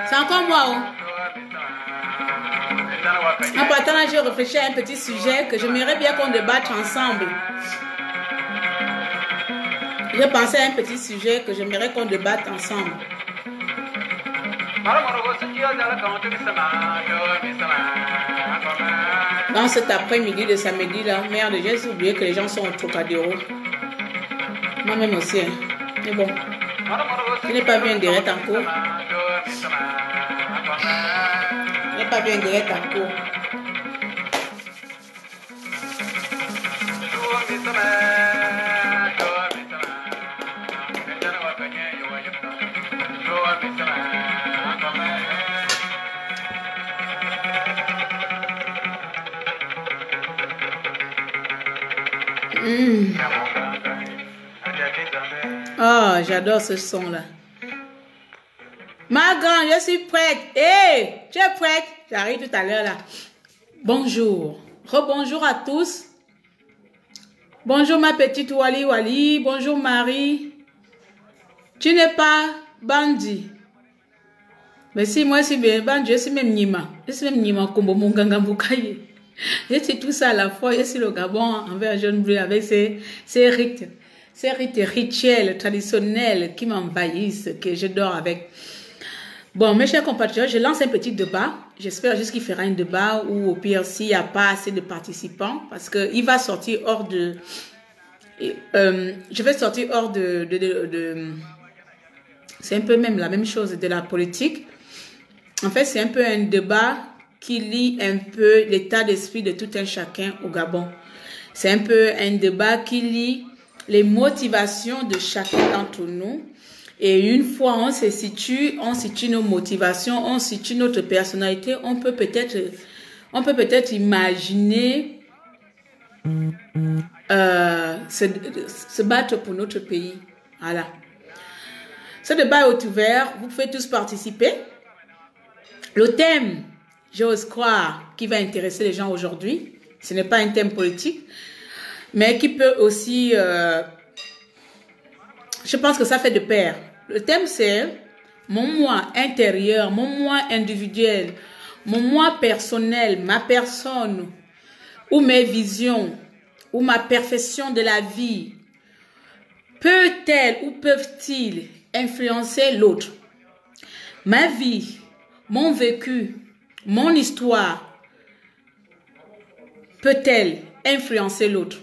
C'est encore moi. Oh. En partant là, j'ai réfléchi à un petit sujet que j'aimerais bien qu'on débatte ensemble. J'ai pensé à un petit sujet que j'aimerais qu'on débatte ensemble. Dans cet après-midi de samedi là, merde, j'ai oublié que les gens sont au Trocadéro. Moi-même aussi. Hein. Mais bon, je n'ai pas vu un direct en cours. Je n'ai pas vu un direct en cours. Oh, j'adore ce son-là. Ma grande, je suis prête. Hé, hey, tu es prête? J'arrive tout à l'heure là. Bonjour. Rebonjour à tous. Bonjour ma petite Wali Wali. Bonjour Marie. Tu n'es pas Bandi. Mais si moi je suis bien Bandi, je suis même Nima. Je suis même Nima Kombo Monganga Mbukaye. Je suis tout ça à la fois. Je suis le Gabon envers jaune bleu avec ses rites. Ces rites rituels traditionnels qui m'envahissent, que je dors avec. Bon, mes chers compatriotes, je lance un petit débat. J'espère juste qu'il fera un débat ou au pire, s'il n'y a pas assez de participants, parce qu'il va sortir hors de... je vais sortir hors de c'est un peu même la même chose de la politique. En fait, c'est un peu un débat qui lie un peu l'état d'esprit de tout un chacun au Gabon. C'est un peu un débat qui lie les motivations de chacun d'entre nous. Et une fois on situe nos motivations, on situe notre personnalité, on peut peut-être imaginer se battre pour notre pays. Voilà. Ce débat est ouvert, vous pouvez tous participer. Le thème, j'ose croire, qui va intéresser les gens aujourd'hui, ce n'est pas un thème politique, mais qui peut aussi, je pense que ça fait de pair. Le thème c'est mon moi intérieur, mon moi individuel, mon moi personnel, ma personne, ou mes visions, ou ma perfection de la vie, peut-elle ou peuvent-ils influencer l'autre? Ma vie, mon vécu, mon histoire, peut-elle influencer l'autre?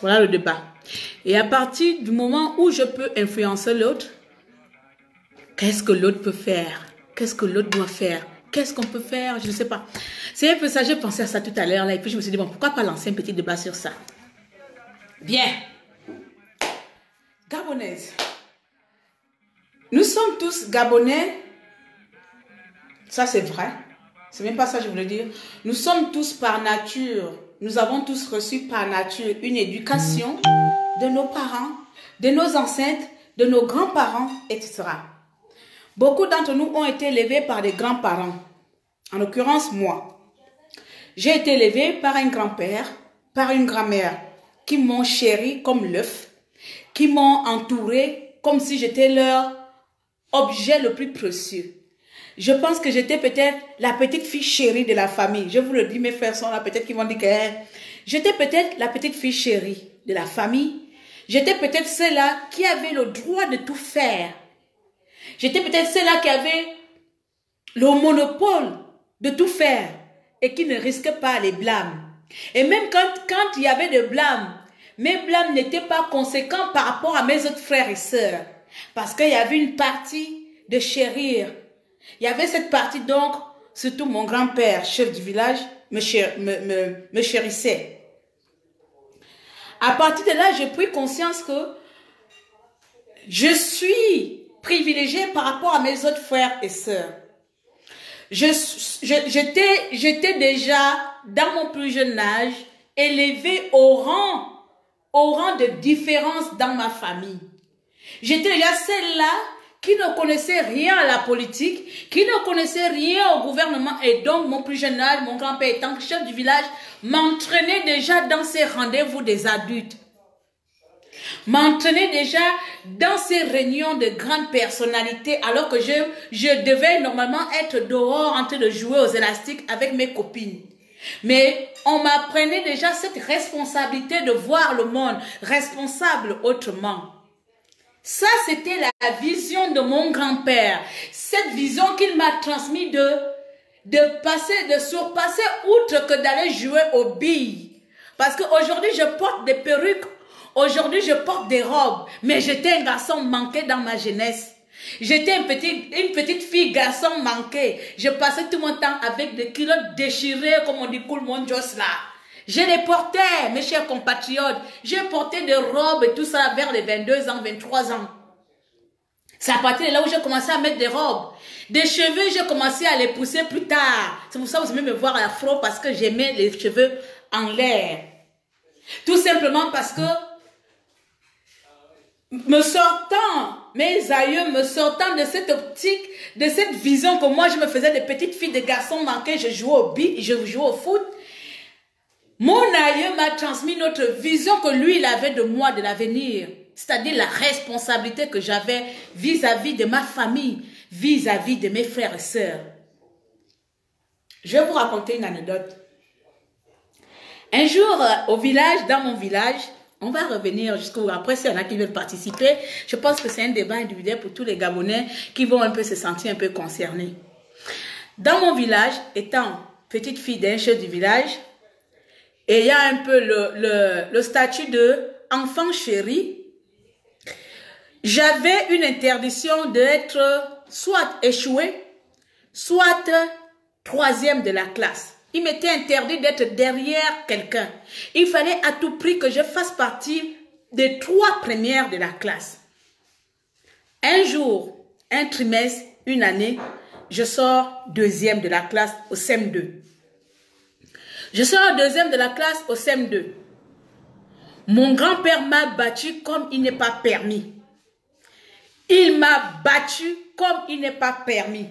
Voilà le débat. Et à partir du moment où je peux influencer l'autre, qu'est-ce que l'autre peut faire? Qu'est-ce que l'autre doit faire? Qu'est-ce qu'on peut faire? Je ne sais pas. C'est un peu ça, j'ai pensé à ça tout à l'heure là, et puis je me suis dit, bon, pourquoi pas lancer un petit débat sur ça? Bien. Gabonaise. Nous sommes tous Gabonais. Ça, c'est vrai. C'est même pas ça que je voulais dire. Nous sommes tous par nature. Nous avons tous reçu par nature une éducation de nos parents, de nos ancêtres, de nos grands-parents, etc. Beaucoup d'entre nous ont été élevés par des grands-parents. En l'occurrence, moi. J'ai été élevée par un grand-père, par une grand-mère qui m'ont chéri comme l'œuf, qui m'ont entouré comme si j'étais leur objet le plus précieux. Je pense que j'étais peut-être la petite fille chérie de la famille. Je vous le dis, mes frères sont là, peut-être qu'ils vont dire que j'étais peut-être la petite fille chérie de la famille. J'étais peut-être celle-là qui avait le droit de tout faire. J'étais peut-être celle-là qui avait le monopole de tout faire. et qui ne risquent pas les blâmes. Et même quand il y avait des blâmes, mes blâmes n'étaient pas conséquents par rapport à mes autres frères et sœurs. Parce qu'il y avait une partie de chérir. Il y avait cette partie donc, surtout mon grand-père, chef du village, me chérissait. À partir de là, j'ai pris conscience que je suis privilégiée par rapport à mes autres frères et sœurs. J'étais déjà, dans mon plus jeune âge, élevée au rang de différence dans ma famille. J'étais déjà celle-là qui ne connaissait rien à la politique, qui ne connaissait rien au gouvernement. Et donc, mon plus jeune âge, mon grand-père étant chef du village, m'entraînait déjà dans ces rendez-vous des adultes. M'entraînait déjà dans ces réunions de grandes personnalités, alors que je devais normalement être dehors en train de jouer aux élastiques avec mes copines. Mais on m'apprenait déjà cette responsabilité de voir le monde responsable autrement. Ça, c'était la vision de mon grand-père. Cette vision qu'il m'a transmise de surpasser outre que d'aller jouer aux billes. Parce qu'aujourd'hui, je porte des perruques. Aujourd'hui, je porte des robes. Mais j'étais un garçon manqué dans ma jeunesse. J'étais une petite fille garçon manqué. Je passais tout mon temps avec des culottes déchirées, comme on dit, cool mon Joss là. Je les portais, mes chers compatriotes. J'ai porté des robes et tout ça vers les 22 ans, 23 ans. C'est à partir de là où j'ai commencé à mettre des robes. Des cheveux, j'ai commencé à les pousser plus tard. C'est pour ça que vous aimez me voir à l'afro, parce que j'aimais les cheveux en l'air. Tout simplement parce que mes aïeux me sortant de cette optique, de cette vision que moi je me faisais de petite fille, de garçon manqué, je jouais au billes, je jouais au foot. Mon aïeux m'a transmis notre vision que lui, il avait de moi, de l'avenir. C'est-à-dire la responsabilité que j'avais vis-à-vis de ma famille, vis-à-vis de mes frères et sœurs. Je vais vous raconter une anecdote. Un jour, au village, dans mon village, on va revenir jusqu'au... Après, s'il y en a qui veulent participer, je pense que c'est un débat individuel pour tous les Gabonais qui vont un peu se sentir un peu concernés. Dans mon village, étant petite fille d'un chef du village, et il y a un peu le statut de enfant chéri, j'avais une interdiction d'être soit échoué, soit troisième de la classe. Il m'était interdit d'être derrière quelqu'un. Il fallait à tout prix que je fasse partie des 3 premières de la classe. Un jour, un trimestre, une année, je sors deuxième de la classe au CM2. Je sors deuxième de la classe au CM2. Mon grand-père m'a battu comme il n'est pas permis. Il m'a battu comme il n'est pas permis.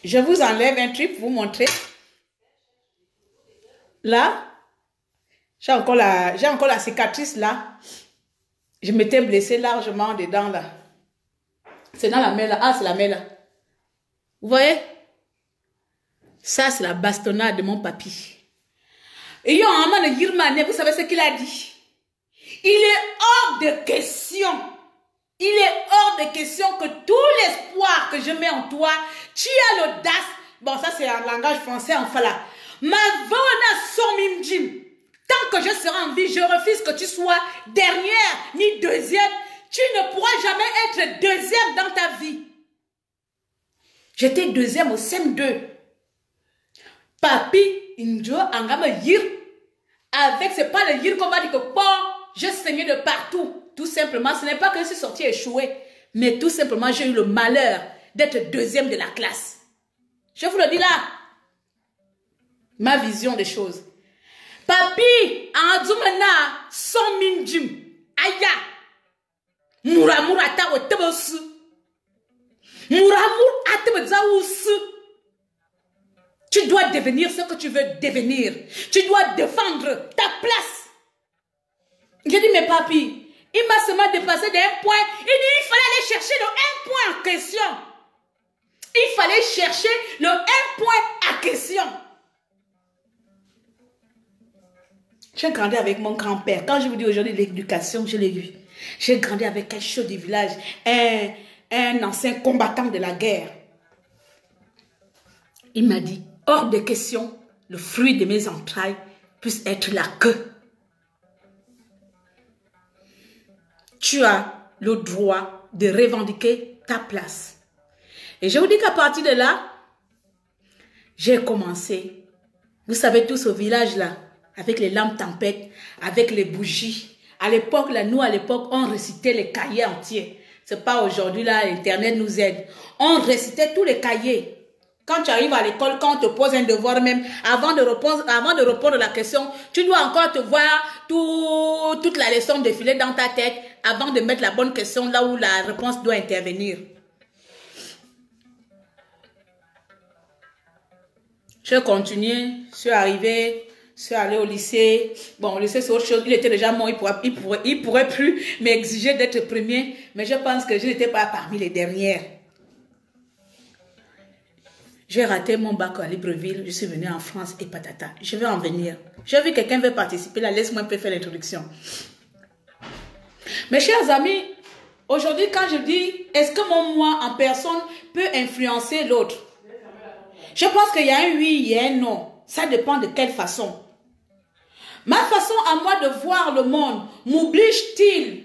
Je vous enlève un truc pour vous montrer. Là, j'ai encore la cicatrice là. Je m'étais blessée largement dedans là. C'est dans la main là. Ah, c'est la main là. Vous voyez? Ça, c'est la bastonnade de mon papy. Et vous savez ce qu'il a dit? Il est hors de question. Il est hors de question que tout l'espoir que je mets en toi, tu as l'audace. Bon, ça c'est en langage français, enfin là. Ma vona somimjim. Tant que je serai en vie, je refuse que tu sois dernière ni deuxième. Tu ne pourras jamais être deuxième dans ta vie. J'étais deuxième au CM2. Papi, Injo, Angama Yir. Avec, c'est pas le Yir qu'on va dire que bon, je saignais de partout. Tout simplement, ce n'est pas que je suis sortie échouée. Mais tout simplement, j'ai eu le malheur d'être deuxième de la classe. Je vous le dis là. Ma vision des choses. Papi, Anzumana, son minjim, aya, muramurata otebosu, muramur atebzaousu. Tu dois devenir ce que tu veux devenir. Tu dois défendre ta place. J'ai dit, mais papi, il m'a seulement dépassé d'un point. Il dit, il fallait aller chercher le 1 point en question. Il fallait chercher le 1 point à question. J'ai grandi avec mon grand-père. Quand je vous dis aujourd'hui l'éducation, je l'ai vu. J'ai grandi avec un chef du village, un ancien combattant de la guerre. Il m'a dit, hors de question, le fruit de mes entrailles puisse être la queue. Tu as le droit de revendiquer ta place. Et je vous dis qu'à partir de là, j'ai commencé. Vous savez tous au village là, avec les lampes tempêtes, avec les bougies. À l'époque, là, nous à l'époque, on récitait les cahiers entiers. C'est pas aujourd'hui là, Internet nous aide. On récitait tous les cahiers. Quand tu arrives à l'école, quand on te pose un devoir même, avant de répondre à la question, tu dois encore te voir toute la leçon défiler dans ta tête avant de mettre la bonne question là où la réponse doit intervenir. Je continuais, je suis arrivé, je suis allé au lycée. Bon, au lycée, c'est autre chose. Il était déjà mort, il pourrait plus m'exiger d'être premier. Mais je pense que je n'étais pas parmi les dernières. J'ai raté mon bac à Libreville. Je suis venue en France et patata. Je vais en venir. J'ai vu quelqu'un veut participer là. Laisse-moi un peu faire l'introduction. Mes chers amis, aujourd'hui, quand je dis, est-ce que mon moi en personne peut influencer l'autre? Je pense qu'il y a un oui, il y a un non. Ça dépend de quelle façon. Ma façon à moi de voir le monde m'oblige-t-il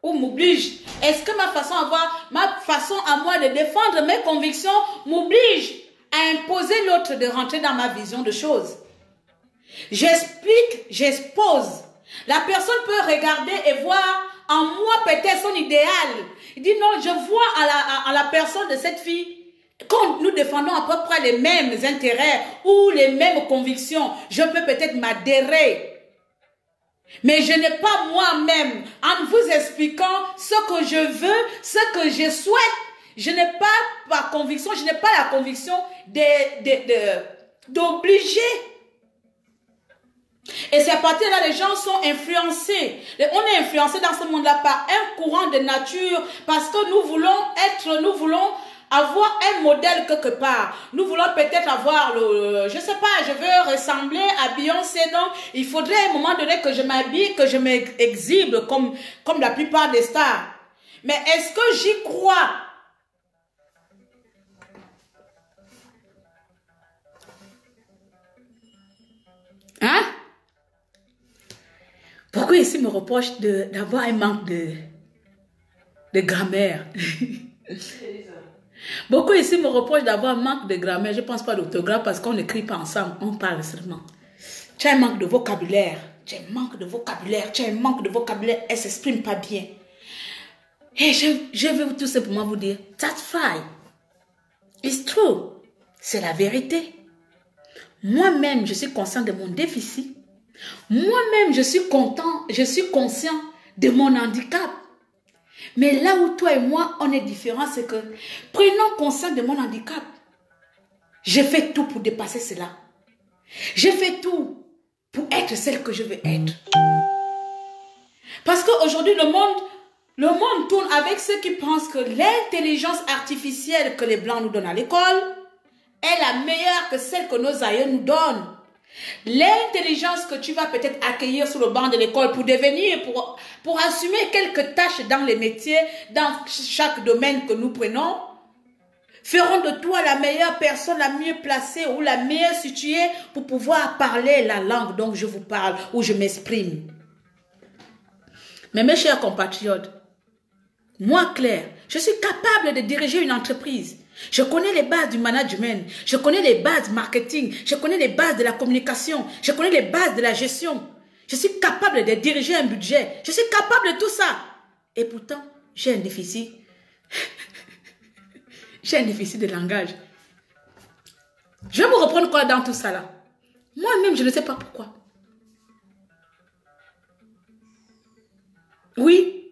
ou m'oblige? Est-ce que ma façon à moi de défendre mes convictions m'oblige à imposer l'autre de rentrer dans ma vision de choses? J'explique, j'expose. La personne peut regarder et voir en moi peut-être son idéal. Il dit non, je vois à la personne de cette fille, quand nous défendons à peu près les mêmes intérêts ou les mêmes convictions, je peux peut-être m'adhérer. Mais je n'ai pas moi-même, en vous expliquant ce que je veux, ce que je souhaite, je n'ai pas ma conviction, je n'ai pas la conviction d'obliger. Et c'est à partir de là, les gens sont influencés. On est influencé dans ce monde-là par un courant de nature parce que nous voulons avoir un modèle quelque part. Nous voulons peut-être avoir je sais pas, je veux ressembler à Beyoncé, donc il faudrait à un moment donné que je m'habille, que je m'exhibe comme la plupart des stars. Mais est-ce que j'y crois? Hein? Pourquoi ici me reproche d'avoir un manque de grammaire? Beaucoup ici me reprochent d'avoir un manque de grammaire. Je ne pense pas d'orthographe parce qu'on n'écrit pas ensemble, on parle seulement. Tu as un manque de vocabulaire. Tu as un manque de vocabulaire. Tu as un manque de vocabulaire. Elle ne s'exprime pas bien. Et je veux tout simplement vous dire, that's fine. It's true. C'est la vérité. Moi-même, je suis conscient de mon déficit. Moi-même, je suis conscient de mon handicap. Mais là où toi et moi, on est différents, c'est que prenons conscience de mon handicap. J'ai fait tout pour dépasser cela. J'ai fait tout pour être celle que je veux être. Parce qu'aujourd'hui, le monde tourne avec ceux qui pensent que l'intelligence artificielle que les Blancs nous donnent à l'école est la meilleure que celle que nos aïeux nous donnent. L'intelligence que tu vas peut-être accueillir sur le banc de l'école pour assumer quelques tâches dans les métiers, dans chaque domaine que nous prenons, feront de toi la meilleure personne, la mieux placée ou la meilleure située pour pouvoir parler la langue dont je vous parle ou je m'exprime. Mais mes chers compatriotes, moi Claire, je suis capable de diriger une entreprise. Je connais les bases du management, je connais les bases du marketing, je connais les bases de la communication, je connais les bases de la gestion. Je suis capable de diriger un budget, je suis capable de tout ça. Et pourtant, j'ai un déficit. J'ai un déficit de langage. Je vais me reprendre quoi dans tout ça là? Moi-même, je ne sais pas pourquoi. Oui,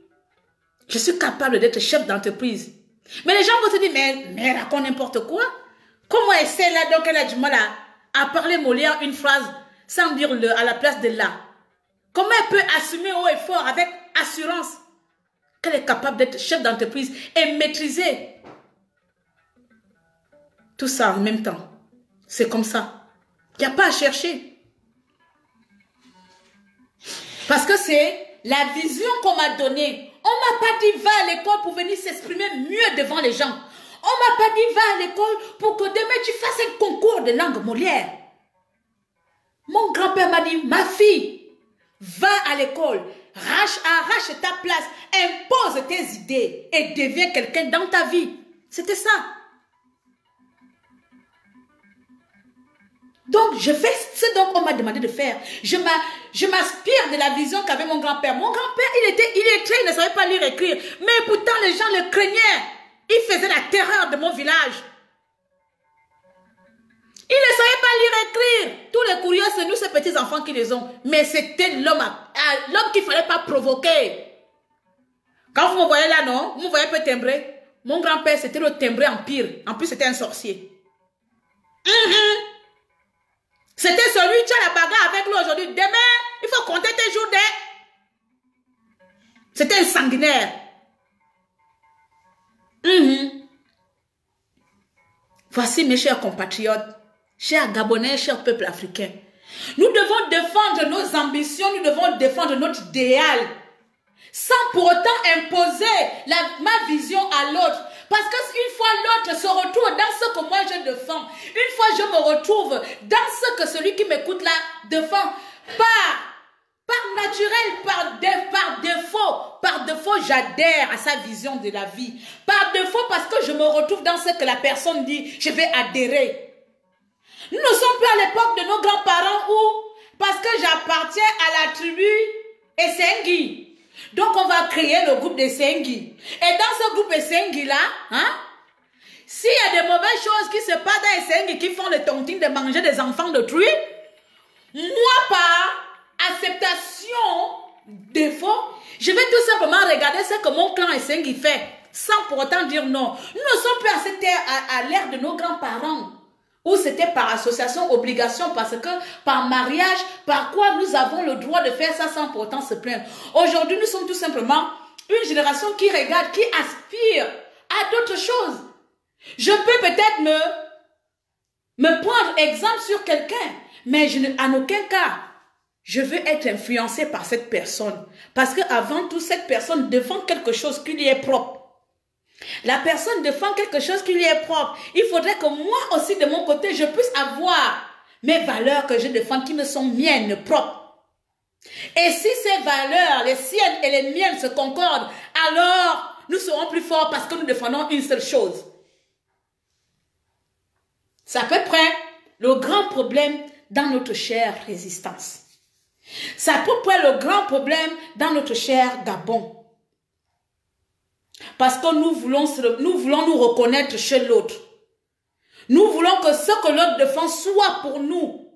je suis capable d'être chef d'entreprise. Mais les gens vont se dire, mais elle raconte n'importe quoi. Comment est celle-là, donc elle a du mal à parler Molière une phrase sans dire le à la place de là? Comment elle peut assumer haut et fort avec assurance qu'elle est capable d'être chef d'entreprise et maîtriser tout ça en même temps? C'est comme ça. Il n'y a pas à chercher. Parce que c'est la vision qu'on m'a donnée. On ne m'a pas dit va à l'école pour venir s'exprimer mieux devant les gens. On m'a pas dit va à l'école pour que demain tu fasses un concours de langue Molière. Mon grand-père m'a dit, ma fille, va à l'école, arrache ta place, impose tes idées et deviens quelqu'un dans ta vie. C'était ça. Donc, je fais ce dont on m'a demandé de faire. Je m'inspire de la vision qu'avait mon grand-père. Mon grand-père, il ne savait pas lire et écrire. Mais pourtant, les gens le craignaient. Il faisait la terreur de mon village. Il ne savait pas lire et écrire. Tous les courriers, c'est nous, ces petits-enfants qui les ont. Mais c'était l'homme qu'il ne fallait pas provoquer. Quand vous me voyez là, non? Vous me voyez un peu timbré. Mon grand-père, c'était le timbré en pire. En plus, c'était un sorcier. C'était celui qui a la bagarre avec lui aujourd'hui. Demain, il faut compter tes jours de... C'était un sanguinaire. Voici mes chers compatriotes, chers Gabonais, chers peuples africains. Nous devons défendre nos ambitions, nous devons défendre notre idéal, sans pour autant imposer ma vision à l'autre. Parce qu'une fois l'autre se retrouve dans ce que moi je défends, une fois je me retrouve dans ce que celui qui m'écoute là défend, par naturel, par défaut, j'adhère à sa vision de la vie. Par défaut, parce que je me retrouve dans ce que la personne dit, je vais adhérer. Nous ne sommes plus à l'époque de nos grands-parents où, parce que j'appartiens à la tribu Essengi, donc on va créer le groupe Essengi. Et dans ce groupe Essengi là, s'il y a des mauvaises choses qui se passent dans Essengi, qui font le tontine de manger des enfants d'autrui, moi par acceptation, défaut, je vais tout simplement regarder ce que mon clan Essengi fait, sans pour autant dire non. Nous ne sommes plus à l'ère de nos grands-parents, où c'était par association, obligation, parce que par mariage, par quoi nous avons le droit de faire ça sans pour autant se plaindre. Aujourd'hui, nous sommes tout simplement une génération qui regarde, qui aspire à d'autres choses. Je peux peut-être me prendre exemple sur quelqu'un, mais en aucun cas, je veux être influencé par cette personne. Parce qu'avant tout, cette personne défend quelque chose qui lui est propre. La personne défend quelque chose qui lui est propre. Il faudrait que moi aussi, de mon côté, je puisse avoir mes valeurs que je défends qui me sont miennes, propres. Et si ces valeurs, les siennes et les miennes se concordent, alors nous serons plus forts parce que nous défendons une seule chose. C'est à peu près le grand problème dans notre chère résistance. C'est à peu près le grand problème dans notre cher Gabon. Parce que nous voulons nous reconnaître chez l'autre. Nous voulons que ce que l'autre défend soit pour nous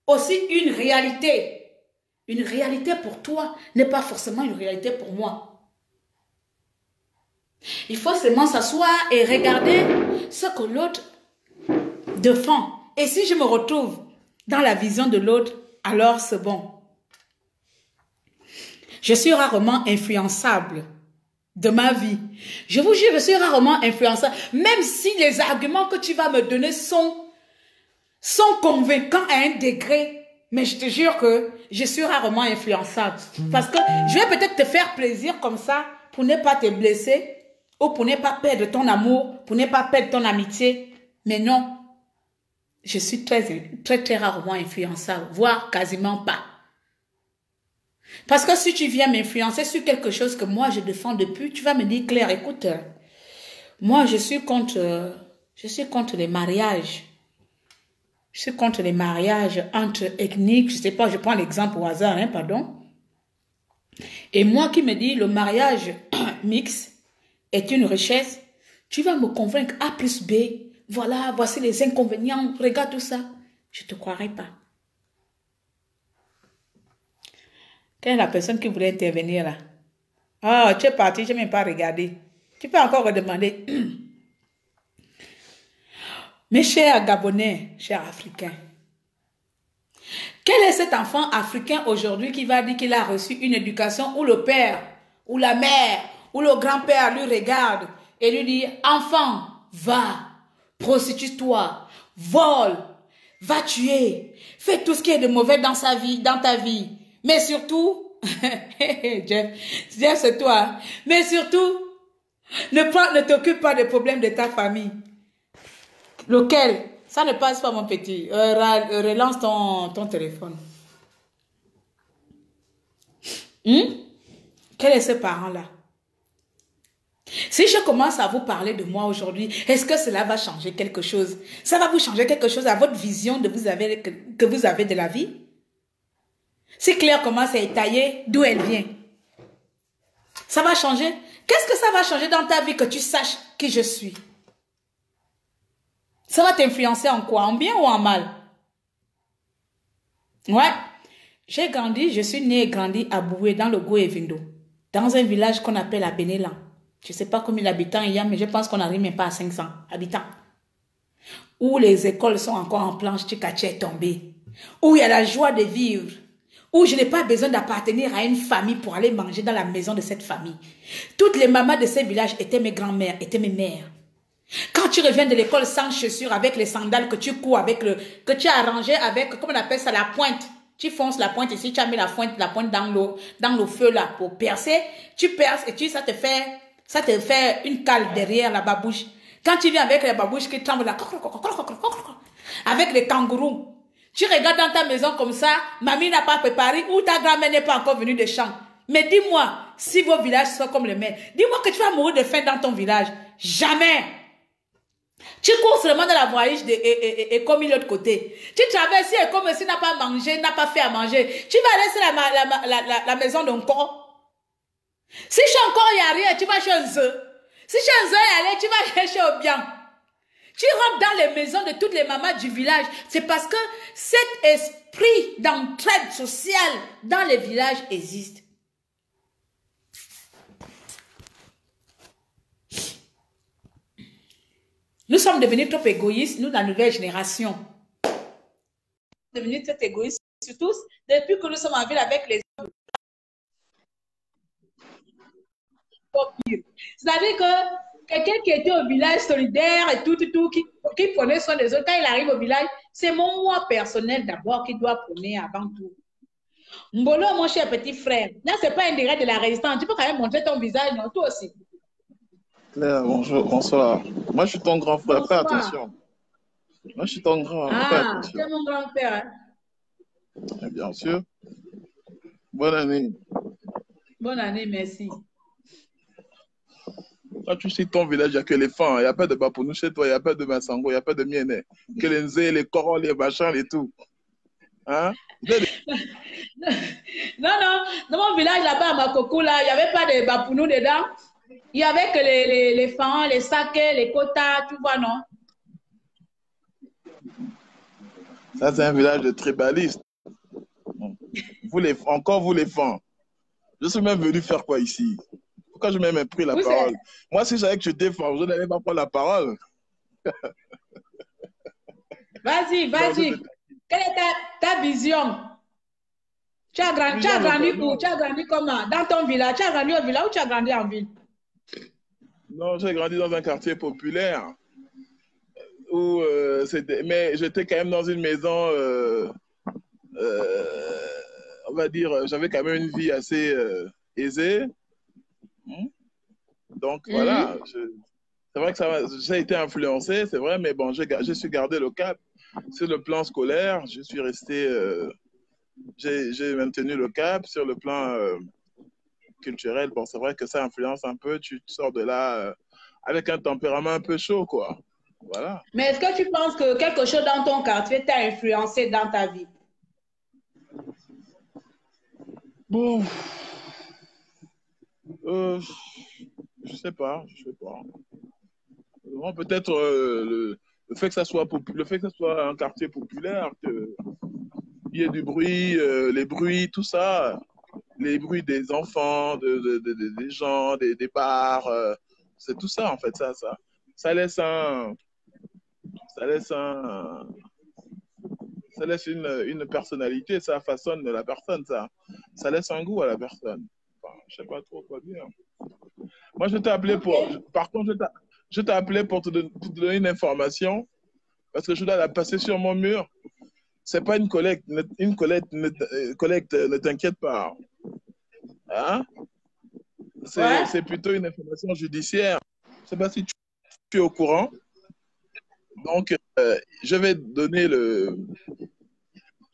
aussi une réalité. Une réalité pour toi n'est pas forcément une réalité pour moi. Il faut seulement s'asseoir et regarder ce que l'autre défend. Et si je me retrouve dans la vision de l'autre, alors c'est bon. Je suis rarement influençable de ma vie. Je vous jure, je suis rarement influençable. Même si les arguments que tu vas me donner sont convaincants à un degré, mais je te jure que je suis rarement influençable. Parce que je vais peut-être te faire plaisir comme ça pour ne pas te blesser ou pour ne pas perdre ton amour, pour ne pas perdre ton amitié. Mais non, je suis très rarement influençable, voire quasiment pas. Parce que si tu viens m'influencer sur quelque chose que moi je défends depuis, tu vas me dire, Claire, écoute, moi je suis contre les mariages. Je suis contre les mariages entre ethniques, je sais pas, je prends l'exemple au hasard, pardon. Et moi qui me dis, le mariage mixte est une richesse, tu vas me convaincre A plus B, voilà, voici les inconvénients, regarde tout ça. Je ne te croirai pas. Quelle est la personne qui voulait intervenir là? Ah, tu es parti, je n'ai même pas regardé. Tu peux encore redemander. Mes chers Gabonais, chers Africains, quel est cet enfant africain aujourd'hui qui va dire qu'il a reçu une éducation où le père, ou la mère, ou le grand-père lui regarde et lui dit, enfant, va, prostitue-toi, vole, va tuer, fais tout ce qui est de mauvais dans sa vie, dans ta vie. Mais surtout, Jeff, c'est toi, mais surtout, Ne t'occupe pas des problèmes de ta famille. Lequel? Ça ne passe pas, mon petit. Relance ton téléphone. Quel est ce parent-là? Si je commence à vous parler de moi aujourd'hui, est-ce que cela va changer quelque chose? Ça va vous changer quelque chose à votre vision que vous avez de la vie? Si Claire commence à étayer, d'où elle vient? Ça va changer? Qu'est-ce que ça va changer dans ta vie que tu saches qui je suis? Ça va t'influencer en quoi? En bien ou en mal? Ouais. J'ai grandi, je suis née et grandi à Boué, dans le Goé-Vindo, dans un village qu'on appelle à Bénélan. Je ne sais pas combien d'habitants il y a, mais je pense qu'on n'arrive même pas à 500 habitants. Où les écoles sont encore en planche, Tchikachi est tombé. Où il y a la joie de vivre. Où je n'ai pas besoin d'appartenir à une famille pour aller manger dans la maison de cette famille. Toutes les mamans de ces villages étaient mes grands-mères, étaient mes mères. Quand tu reviens de l'école sans chaussures, avec les sandales que tu cours, que tu as arrangé avec, comment on appelle ça, la pointe. Tu fonces la pointe ici, tu as mis la pointe dans le feu là pour percer. Tu perces et ça te fait une cale derrière la babouche. Quand tu viens avec les babouches qui tremblent là, avec les kangourous, tu regardes dans ta maison comme ça, mamie n'a pas préparé ou ta grand-mère n'est pas encore venue de champ. Mais dis-moi, si vos villages sont comme le mien, dis-moi que tu vas mourir de faim dans ton village. Jamais! Tu cours seulement dans la voirie et comme l'autre côté. Tu traverses et comme si n'a pas mangé, n'a pas fait à manger. Tu vas aller sur la maison d'un corps. Si chez un corps, il n'y a rien, tu vas chez un œuf. Si chez un œuf, il y a rien, tu vas chercher au bien. Tu rentres dans les maisons de toutes les mamans du village. C'est parce que cet esprit d'entraide sociale dans les villages existe. Nous sommes devenus trop égoïstes, nous, la nouvelle génération. Nous sommes devenus trop égoïstes, surtout depuis que nous sommes en ville avec les hommes. C'est-à-dire que quelqu'un qui était au village solidaire et tout, qui prenait soin des autres, quand il arrive au village, c'est mon moi personnel d'abord qui doit prôner avant tout. Mbolo, mon cher petit frère, là, ce n'est pas un degré de la résistance. Tu peux quand même montrer ton visage, non? Toi aussi. Claire, bonjour, bonsoir. Moi, je suis ton grand frère, fais Bonsoir. attention. Moi, je suis ton grand, fais Ah, attention. c'est mon grand-père. Et bien sûr. Bonne année. Bonne année, merci. Quand tu sais ton village, il n'y a que les femmes. Il n'y a pas de Bapounou chez toi, il n'y a pas de Massango, il n'y a pas de Miene. Que les nzé, les corons, les machins et tout. Hein? Non, dans mon village là-bas à Makoko, là, il n'y avait pas de Bapounou dedans. Il y avait que les fans, les sakés, les quotas, tu vois, non? Ça, c'est un village de tribalistes. Encore vous les fans. Je suis même venu faire quoi ici? Pourquoi je m'ai même pris la parole? Moi, si je savais que je défends, je n'allais pas prendre la parole. Vas-y. Quelle est ta vision? Tu as grandi où? Tu as grandi comment? Dans ton village? Tu as grandi au village ou tu as grandi en ville? Non, j'ai grandi dans un quartier populaire. Mais j'étais quand même dans une maison, on va dire, j'avais quand même une vie assez aisée. Donc voilà, c'est vrai que j'ai été influencé, c'est vrai, mais bon, j'ai su garder le cap. Sur le plan scolaire, je suis resté, j'ai maintenu le cap. Sur le plan culturel, bon, c'est vrai que ça influence un peu, tu sors de là avec un tempérament un peu chaud, quoi. Voilà. Mais est-ce que tu penses que quelque chose dans ton quartier t'a influencé dans ta vie? Bon, je sais pas. Bon, peut-être le fait que ça soit un quartier populaire, qu'il y ait du bruit, les bruits, tout ça, les bruits des enfants, des gens, des bars, c'est tout ça en fait, ça laisse une personnalité, ça façonne la personne, ça laisse un goût à la personne. Enfin, je sais pas trop quoi dire. Moi, je t'ai appelé par contre, je t'ai appelé pour te donner une information parce que je dois la passer sur mon mur. C'est pas une collecte, ne t'inquiète pas. Hein? Ouais. c'est plutôt une information judiciaire. Je ne sais pas si tu es au courant. Donc, je vais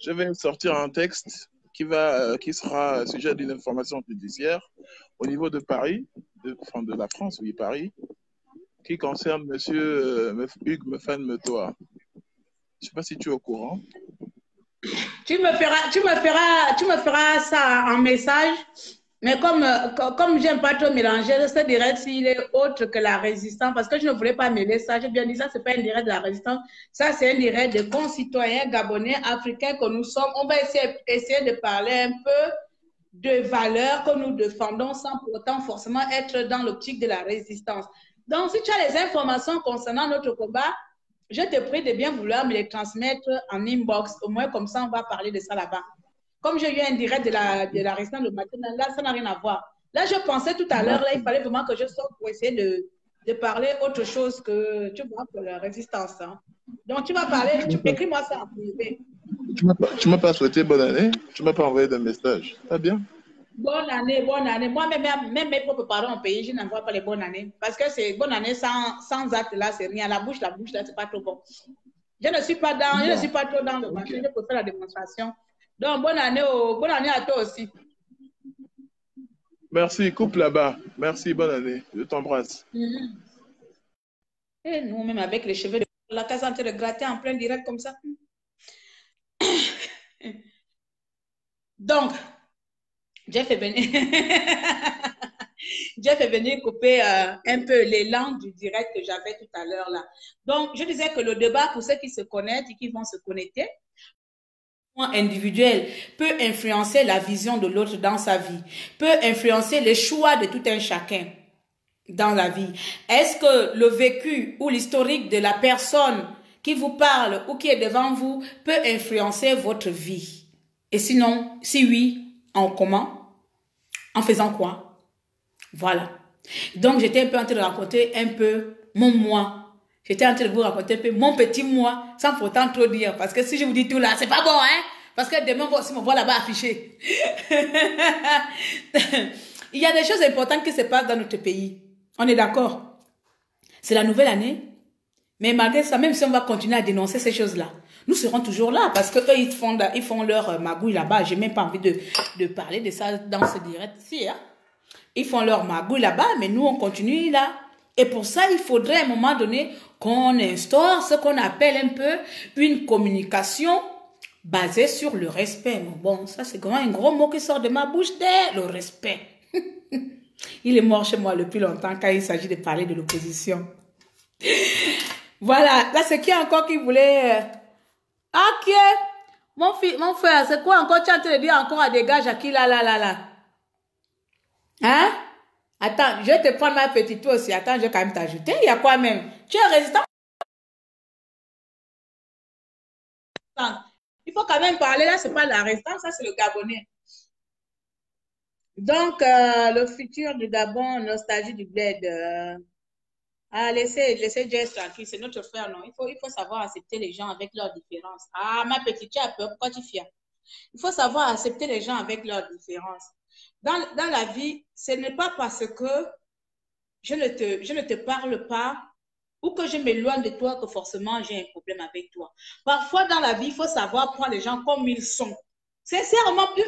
je vais sortir un texte qui sera sujet d'une information judiciaire au niveau de Paris, de la France, oui, Paris, qui concerne monsieur Hugues Mefan-Metoa. Je ne sais pas si tu es au courant. Tu me feras ça en message. Mais comme j'aime pas trop mélanger, je te dirais s'il est autre que la résistance, parce que je ne voulais pas mêler ça. J'ai bien dit ça, c'est pas un direct de la résistance, ça c'est un direct de concitoyens gabonais, africains que nous sommes. On va essayer de parler un peu de valeurs que nous défendons sans pour autant forcément être dans l'optique de la résistance. Donc, si tu as les informations concernant notre combat, je te prie de bien vouloir me les transmettre en inbox. Au moins, comme ça, on va parler de ça là-bas. Comme j'ai eu un direct de la résistance le matin, là, ça n'a rien à voir. Là, je pensais tout à l'heure, là, il fallait vraiment que je sorte pour essayer de parler autre chose que, tu vois, que la résistance. Hein. Donc, tu vas parler, écris-moi ça en privé. Tu m'as pas souhaité bonne année, tu m'as pas envoyé de message. Pas bien? Bonne année, bonne année. Moi, même mes propres parents au pays, je n'envoie pas les bonnes années. Parce que c'est bonne année sans acte, là, c'est rien. La bouche, là, c'est pas trop bon. Je ne suis pas trop dans le marché, je préfère la démonstration. Donc, bonne année à toi aussi. Merci, coupe là-bas. Merci, bonne année. Je t'embrasse. Et nous, même avec les cheveux de la case en train de gratter en plein direct comme ça. Donc, Jeff est venu couper un peu l'élan du direct que j'avais tout à l'heure là. Donc, je disais que le débat, pour ceux qui se connaissent et qui vont se connecter, individuel peut influencer la vision de l'autre dans sa vie, peut influencer les choix de tout un chacun dans la vie. Est-ce que le vécu ou l'historique de la personne qui vous parle ou qui est devant vous peut influencer votre vie? Et sinon, si oui, en comment? En faisant quoi? Voilà. Donc, j'étais un peu en train de raconter un peu mon moi. J'étais en train de vous raconter un peu mon petit moi, sans pourtant trop dire. Parce que si je vous dis tout là, c'est pas bon, hein? Parce que demain, si on me voit là-bas affiché. Il y a des choses importantes qui se passent dans notre pays. On est d'accord? C'est la nouvelle année. Mais malgré ça, même si on va continuer à dénoncer ces choses-là, nous serons toujours là. Parce qu'eux, ils font leur magouille là-bas. J'ai même pas envie de parler de ça dans ce direct-ci, hein? Ils font leur magouille là-bas, mais nous, on continue là. Et pour ça, il faudrait à un moment donné qu'on instaure ce qu'on appelle un peu une communication basée sur le respect. Bon, ça, c'est vraiment un gros mot qui sort de ma bouche, le respect. Il est mort chez moi depuis longtemps quand il s'agit de parler de l'opposition. Voilà, là, c'est qui encore qui voulait... Ok, mon frère, c'est quoi encore? Tu es en train de dire encore à des gars, Jackie, là. Hein? Attends, je vais te prendre ma petite toi aussi. Attends, je vais quand même t'ajouter. Il y a quoi même? Tu es résistant? Il faut quand même parler. Là, c'est pas la résistance, ça, c'est le Gabonais. Donc, le futur du Gabon, nostalgie du bled. Laissez Jess tranquille, c'est notre frère, non? Il faut savoir accepter les gens avec leurs différences. Ah, ma petite, tu as peur, pourquoi tu fiers? Il faut savoir accepter les gens avec leurs différences. Dans la vie, ce n'est pas parce que je ne te parle pas ou que je m'éloigne de toi que forcément j'ai un problème avec toi. Parfois, dans la vie, il faut savoir prendre les gens comme ils sont. Sincèrement, plus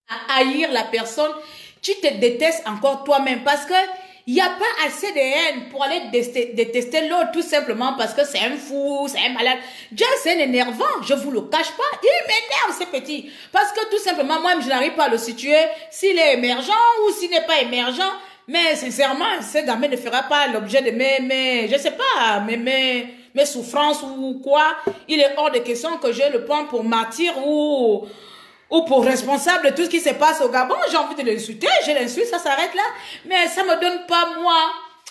à haïr la personne, tu te détestes encore toi-même parce que il n'y a pas assez de haine pour aller détester l'autre tout simplement parce que c'est un fou, c'est un malade. Dieu, c'est un énervant, je ne vous le cache pas. Il m'énerve, ce petit. Parce que tout simplement, moi, je n'arrive pas à le situer s'il est émergent ou s'il n'est pas émergent. Mais sincèrement, ce gamin ne fera pas l'objet de je sais pas, mes souffrances ou quoi. Il est hors de question que je le prenne pour martyr ou pour responsable de tout ce qui se passe au Gabon. J'ai envie de l'insulter, je l'insulte, ça s'arrête là. Mais ça ne me donne pas, moi,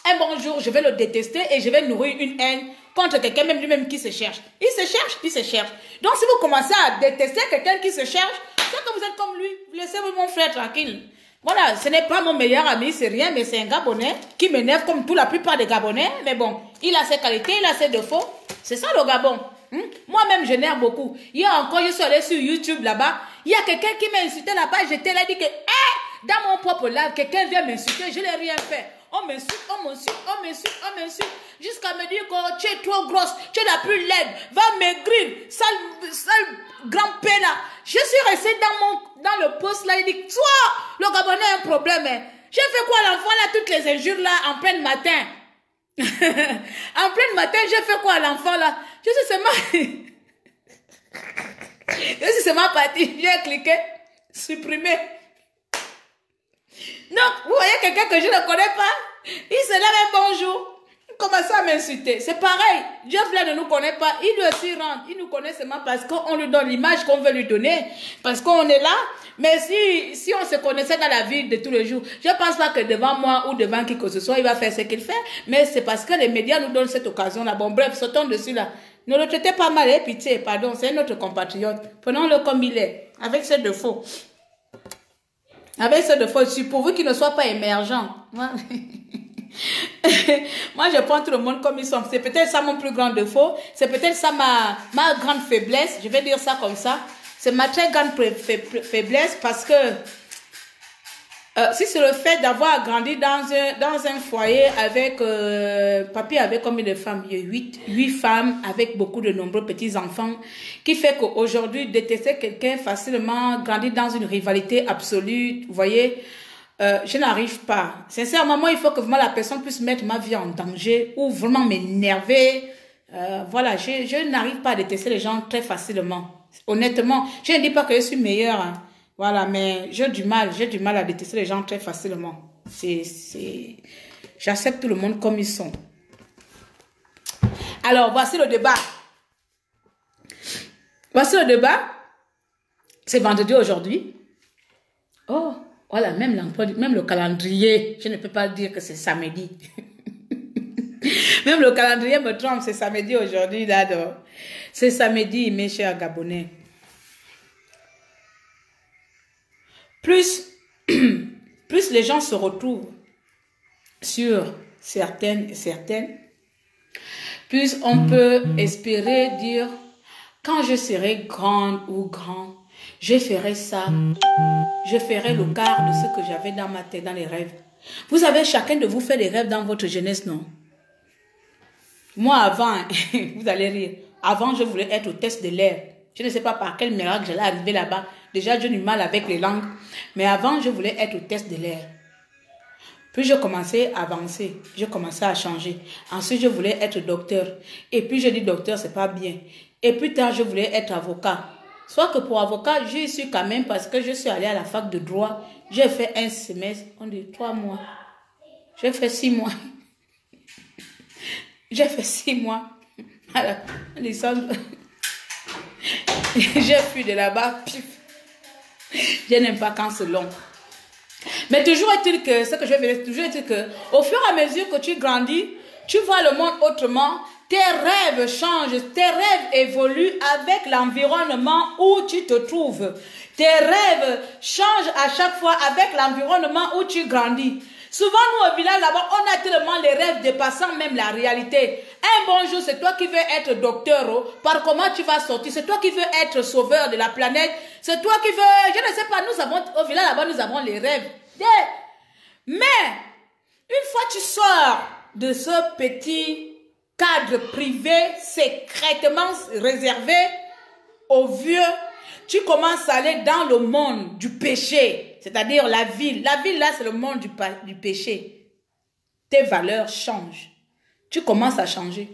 un bon jour, je vais le détester et je vais nourrir une haine contre quelqu'un même lui-même qui se cherche. Il se cherche. Donc si vous commencez à détester quelqu'un qui se cherche, c'est que vous êtes comme lui. Laissez mon frère tranquille. Voilà, ce n'est pas mon meilleur ami, c'est rien, mais c'est un Gabonais qui m'énerve comme toute la plupart des Gabonais. Mais bon, il a ses qualités, il a ses défauts. C'est ça le Gabon. Moi-même, j'énerve beaucoup. Hier encore, je suis allée sur YouTube là-bas. Il y a quelqu'un qui m'a insulté là-bas. J'étais là, dit que, dans mon propre live, quelqu'un vient m'insulter, je n'ai rien fait. On m'insulte, on m'insulte, on m'insulte, on m'insulte, jusqu'à me dire que tu es trop grosse, tu es la plus laide, va maigrir, sale grand-père là. Je suis restée dans le poste là, il dit, toi, le Gabonais a un problème. Hein. J'ai fait quoi l'enfant là, toutes les injures là, en plein matin. En plein matin, j'ai fait quoi l'enfant là? Je suis seulement parti, j'ai cliqué, supprimer. Donc, vous voyez quelqu'un que je ne connais pas, il se lève un bonjour, il commence à m'insulter. C'est pareil, Dieu ne nous connaît pas, il doit s'y rendre. Il nous connaît seulement parce qu'on lui donne l'image qu'on veut lui donner, parce qu'on est là. Mais si on se connaissait dans la vie de tous les jours, je ne pense pas que devant moi ou devant qui que ce soit, il va faire ce qu'il fait. Mais c'est parce que les médias nous donnent cette occasion-là. Bon, bref, sautons dessus là. Ne le traitez pas mal, pitié, pardon, c'est notre compatriote. Prenons-le comme il est, avec ses défauts. Avec ses défauts, pourvu qu'il ne soit pas émergent. Moi, je prends tout le monde comme ils sont. C'est peut-être ça mon plus grand défaut. C'est peut-être ça ma grande faiblesse. Je vais dire ça comme ça. C'est ma très grande faiblesse parce que si c'est le fait d'avoir grandi dans un foyer avec, papy avait combien de femmes? Il y a 8 femmes avec beaucoup de nombreux petits-enfants qui fait qu'aujourd'hui, détester quelqu'un facilement, grandir dans une rivalité absolue, vous voyez, je n'arrive pas. Sincèrement, moi, il faut que vraiment la personne puisse mettre ma vie en danger ou vraiment m'énerver. Voilà, je n'arrive pas à détester les gens très facilement. Honnêtement, je ne dis pas que je suis meilleure, hein. Voilà, mais j'ai du mal à détester les gens très facilement. J'accepte tout le monde comme ils sont. Alors, voici le débat. C'est vendredi aujourd'hui. Oh, voilà, même le calendrier. Je ne peux pas dire que c'est samedi. Même le calendrier me trompe, c'est samedi aujourd'hui, là. C'est samedi, mes chers Gabonais. Plus les gens se retrouvent sur certaines, plus on peut espérer dire, quand je serai grande ou grand, je ferai ça, je ferai le quart de ce que j'avais dans ma tête, dans les rêves. Vous avez chacun de vous fait des rêves dans votre jeunesse, non? Moi, avant, vous allez rire, avant je voulais être au test de l'air. Je ne sais pas par quel miracle j'allais arriver là-bas. Déjà, j'ai du mal avec les langues. Mais avant, je voulais être au test de l'air. Puis, je commençais à avancer. Je commençais à changer. Ensuite, je voulais être docteur. Et puis, je dis docteur, c'est pas bien. Et plus tard, je voulais être avocat. Soit que pour avocat, j'y suis quand même parce que je suis allée à la fac de droit. J'ai fait un semestre. On dit 3 mois. J'ai fait 6 mois. J'ai fait 6 mois. À la licence. J'ai fui de là-bas, pif. Je n'aime pas quand c'est long. Mais toujours est-il que, ce que je vais dire, toujours est-il que, au fur et à mesure que tu grandis, tu vois le monde autrement, tes rêves changent, tes rêves évoluent avec l'environnement où tu te trouves. Tes rêves changent à chaque fois avec l'environnement où tu grandis. Souvent, nous, au village, là-bas, on a tellement les rêves dépassant même la réalité. Un bon jour, c'est toi qui veux être docteur. Oh. Par comment tu vas sortir? C'est toi qui veux être sauveur de la planète. C'est toi qui veux... Je ne sais pas, nous avons... Au village, là-bas, nous avons les rêves. Mais, une fois que tu sors de ce petit cadre privé, secrètement réservé aux vieux, tu commences à aller dans le monde du péché, c'est-à-dire la ville. La ville, là, c'est le monde du péché. Tes valeurs changent. Tu commences à changer.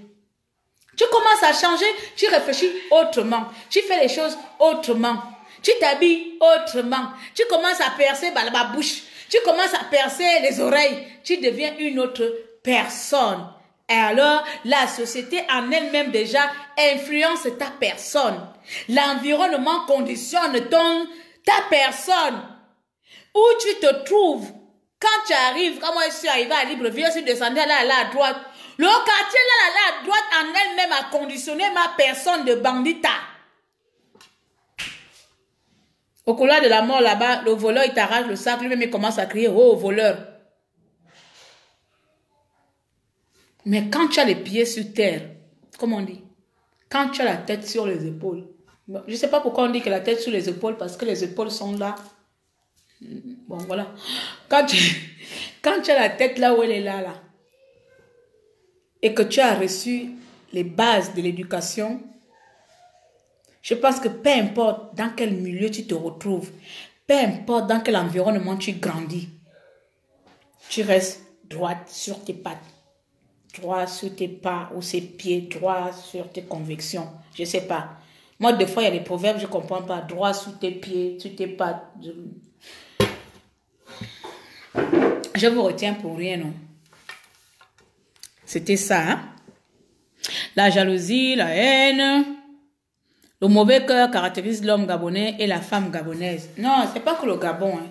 Tu commences à changer, tu réfléchis autrement. Tu fais les choses autrement. Tu t'habilles autrement. Tu commences à percer la bouche. Tu commences à percer les oreilles. Tu deviens une autre personne. Et alors, la société en elle-même déjà influence ta personne. L'environnement conditionne ta personne. Où tu te trouves. Quand tu arrives, quand moi je suis arrivé à Libreville, je suis descendu là à droite. Le quartier là à droite en elle-même a conditionné ma personne de bandita. Au couloir de la mort là-bas, le voleur il t'arrache le sac, lui-même il commence à crier, oh voleur. Mais quand tu as les pieds sur terre, comme on dit, quand tu as la tête sur les épaules, bon, je ne sais pas pourquoi on dit que la tête sur les épaules, parce que les épaules sont là. Bon, voilà. Quand tu as la tête là où elle est là, et que tu as reçu les bases de l'éducation, je pense que peu importe dans quel milieu tu te retrouves, peu importe dans quel environnement tu grandis, tu restes droite sur tes pattes, droit sur tes pas ou ses pieds, droit sur tes convictions. Je ne sais pas. Moi, des fois, il y a des proverbes, je ne comprends pas. Droit sur tes pieds, sur tes pattes. Je vous retiens pour rien, non? C'était ça, hein? La jalousie, la haine, le mauvais cœur caractérise l'homme gabonais et la femme gabonaise. Non, c'est pas que le Gabon, hein.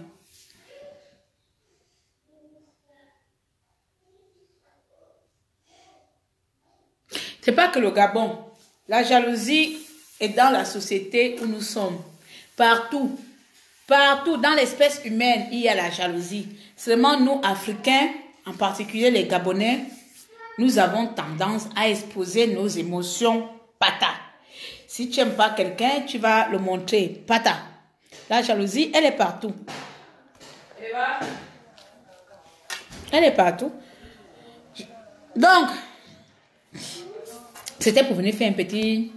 C'est pas que le Gabon. La jalousie est dans la société où nous sommes. Partout. Partout dans l'espèce humaine, il y a la jalousie. Seulement nous, Africains, en particulier les Gabonais, nous avons tendance à exposer nos émotions pata. Si tu n'aimes pas quelqu'un, tu vas le montrer pata. La jalousie, elle est partout. Elle est partout. Donc, c'était pour venir faire un petit,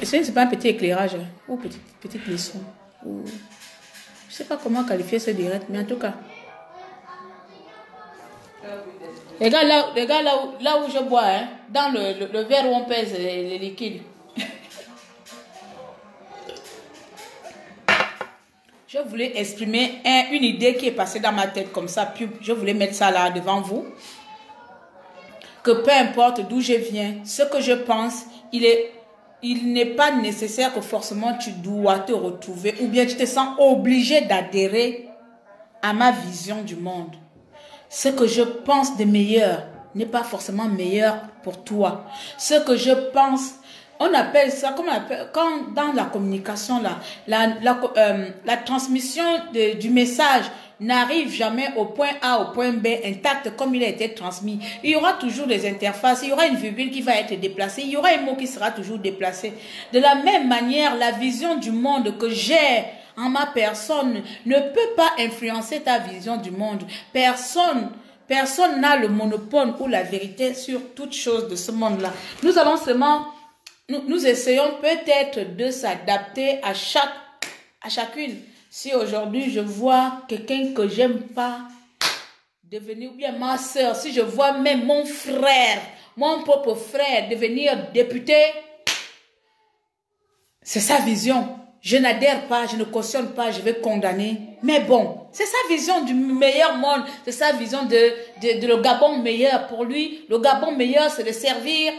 c'est pas un petit éclairage ou petite leçon. Ou, je sais pas comment qualifier ce direct, mais en tout cas. Les gars, là où je bois, hein, dans le verre où on pèse les liquides. Je voulais exprimer une idée qui est passée dans ma tête comme ça, puis je voulais mettre ça là devant vous. Que peu importe d'où je viens, ce que je pense, il n'est pas nécessaire que forcément tu dois te retrouver ou bien tu te sens obligé d'adhérer à ma vision du monde. Ce que je pense de meilleur n'est pas forcément meilleur pour toi. Ce que je pense, on appelle ça, comment on appelle, quand dans la communication, la transmission du message n'arrive jamais au point A, au point B, intact comme il a été transmis. Il y aura toujours des interfaces, il y aura une virgule qui va être déplacée, il y aura un mot qui sera toujours déplacé. De la même manière, la vision du monde que j'ai en ma personne ne peut pas influencer ta vision du monde. Personne n'a le monopole ou la vérité sur toute chose de ce monde-là. Nous allons seulement, nous essayons peut-être de s'adapter à chacune. Si aujourd'hui je vois quelqu'un que j'aime pas devenir, ou bien ma soeur, si je vois même mon frère, mon propre frère devenir député, c'est sa vision. Je n'adhère pas, je ne cautionne pas, je vais condamner. Mais bon, c'est sa vision du meilleur monde, c'est sa vision de le Gabon meilleur. Pour lui, le Gabon meilleur, c'est de servir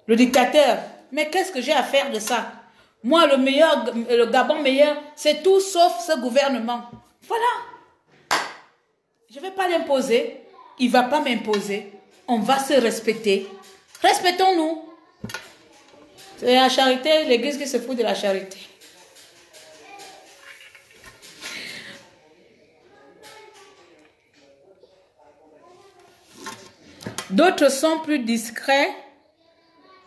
le dictateur. Mais qu'est-ce que j'ai à faire de ça? Moi, le Gabon meilleur, c'est tout sauf ce gouvernement. Voilà. Je ne vais pas l'imposer. Il ne va pas m'imposer. On va se respecter. Respectons-nous. C'est la charité, l'église qui se fout de la charité. D'autres sont plus discrets.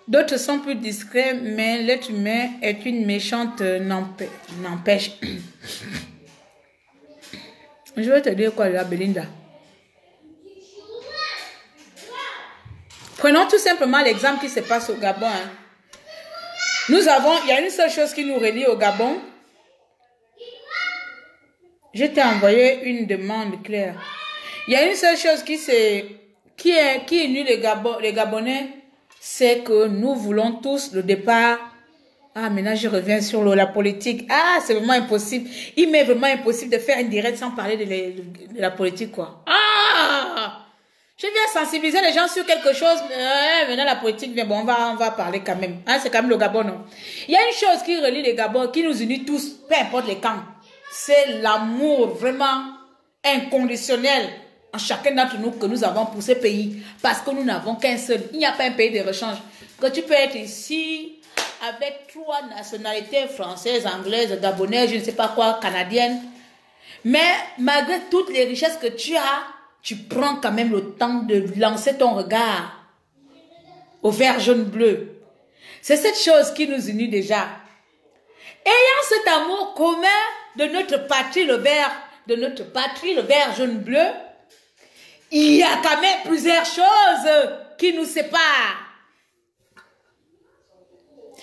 D'autres sont plus discrets, mais l'être humain est une méchante n'empêche. Je vais te dire quoi, là, Belinda. Prenons tout simplement l'exemple qui se passe au Gabon. Hein. Il y a une seule chose qui nous relie au Gabon. Je t'ai envoyé une demande claire. Il y a une seule chose qui unit les Gabonais, c'est que nous voulons tous le départ. Ah, maintenant je reviens sur la politique. Ah, c'est vraiment impossible. Il m'est vraiment impossible de faire une directe sans parler de la politique, quoi. Ah! Je viens sensibiliser les gens sur quelque chose. Maintenant la politique vient. Bon, on va parler quand même. Ah, c'est quand même le Gabon, non? Il y a une chose qui relie les Gabons, qui nous unit tous, peu importe les camps. C'est l'amour vraiment inconditionnel en chacun d'entre nous que nous avons pour ce pays. Parce que nous n'avons qu'un seul. Il n'y a pas un pays de rechange. Que tu peux être ici avec 3 nationalités, françaises, anglaises, gabonaises, je ne sais pas quoi, canadiennes. Mais malgré toutes les richesses que tu as, tu prends quand même le temps de lancer ton regard au vert, jaune, bleu. C'est cette chose qui nous unit déjà. Ayant cet amour commun de notre patrie, le vert, jaune-bleu, il y a quand même plusieurs choses qui nous séparent.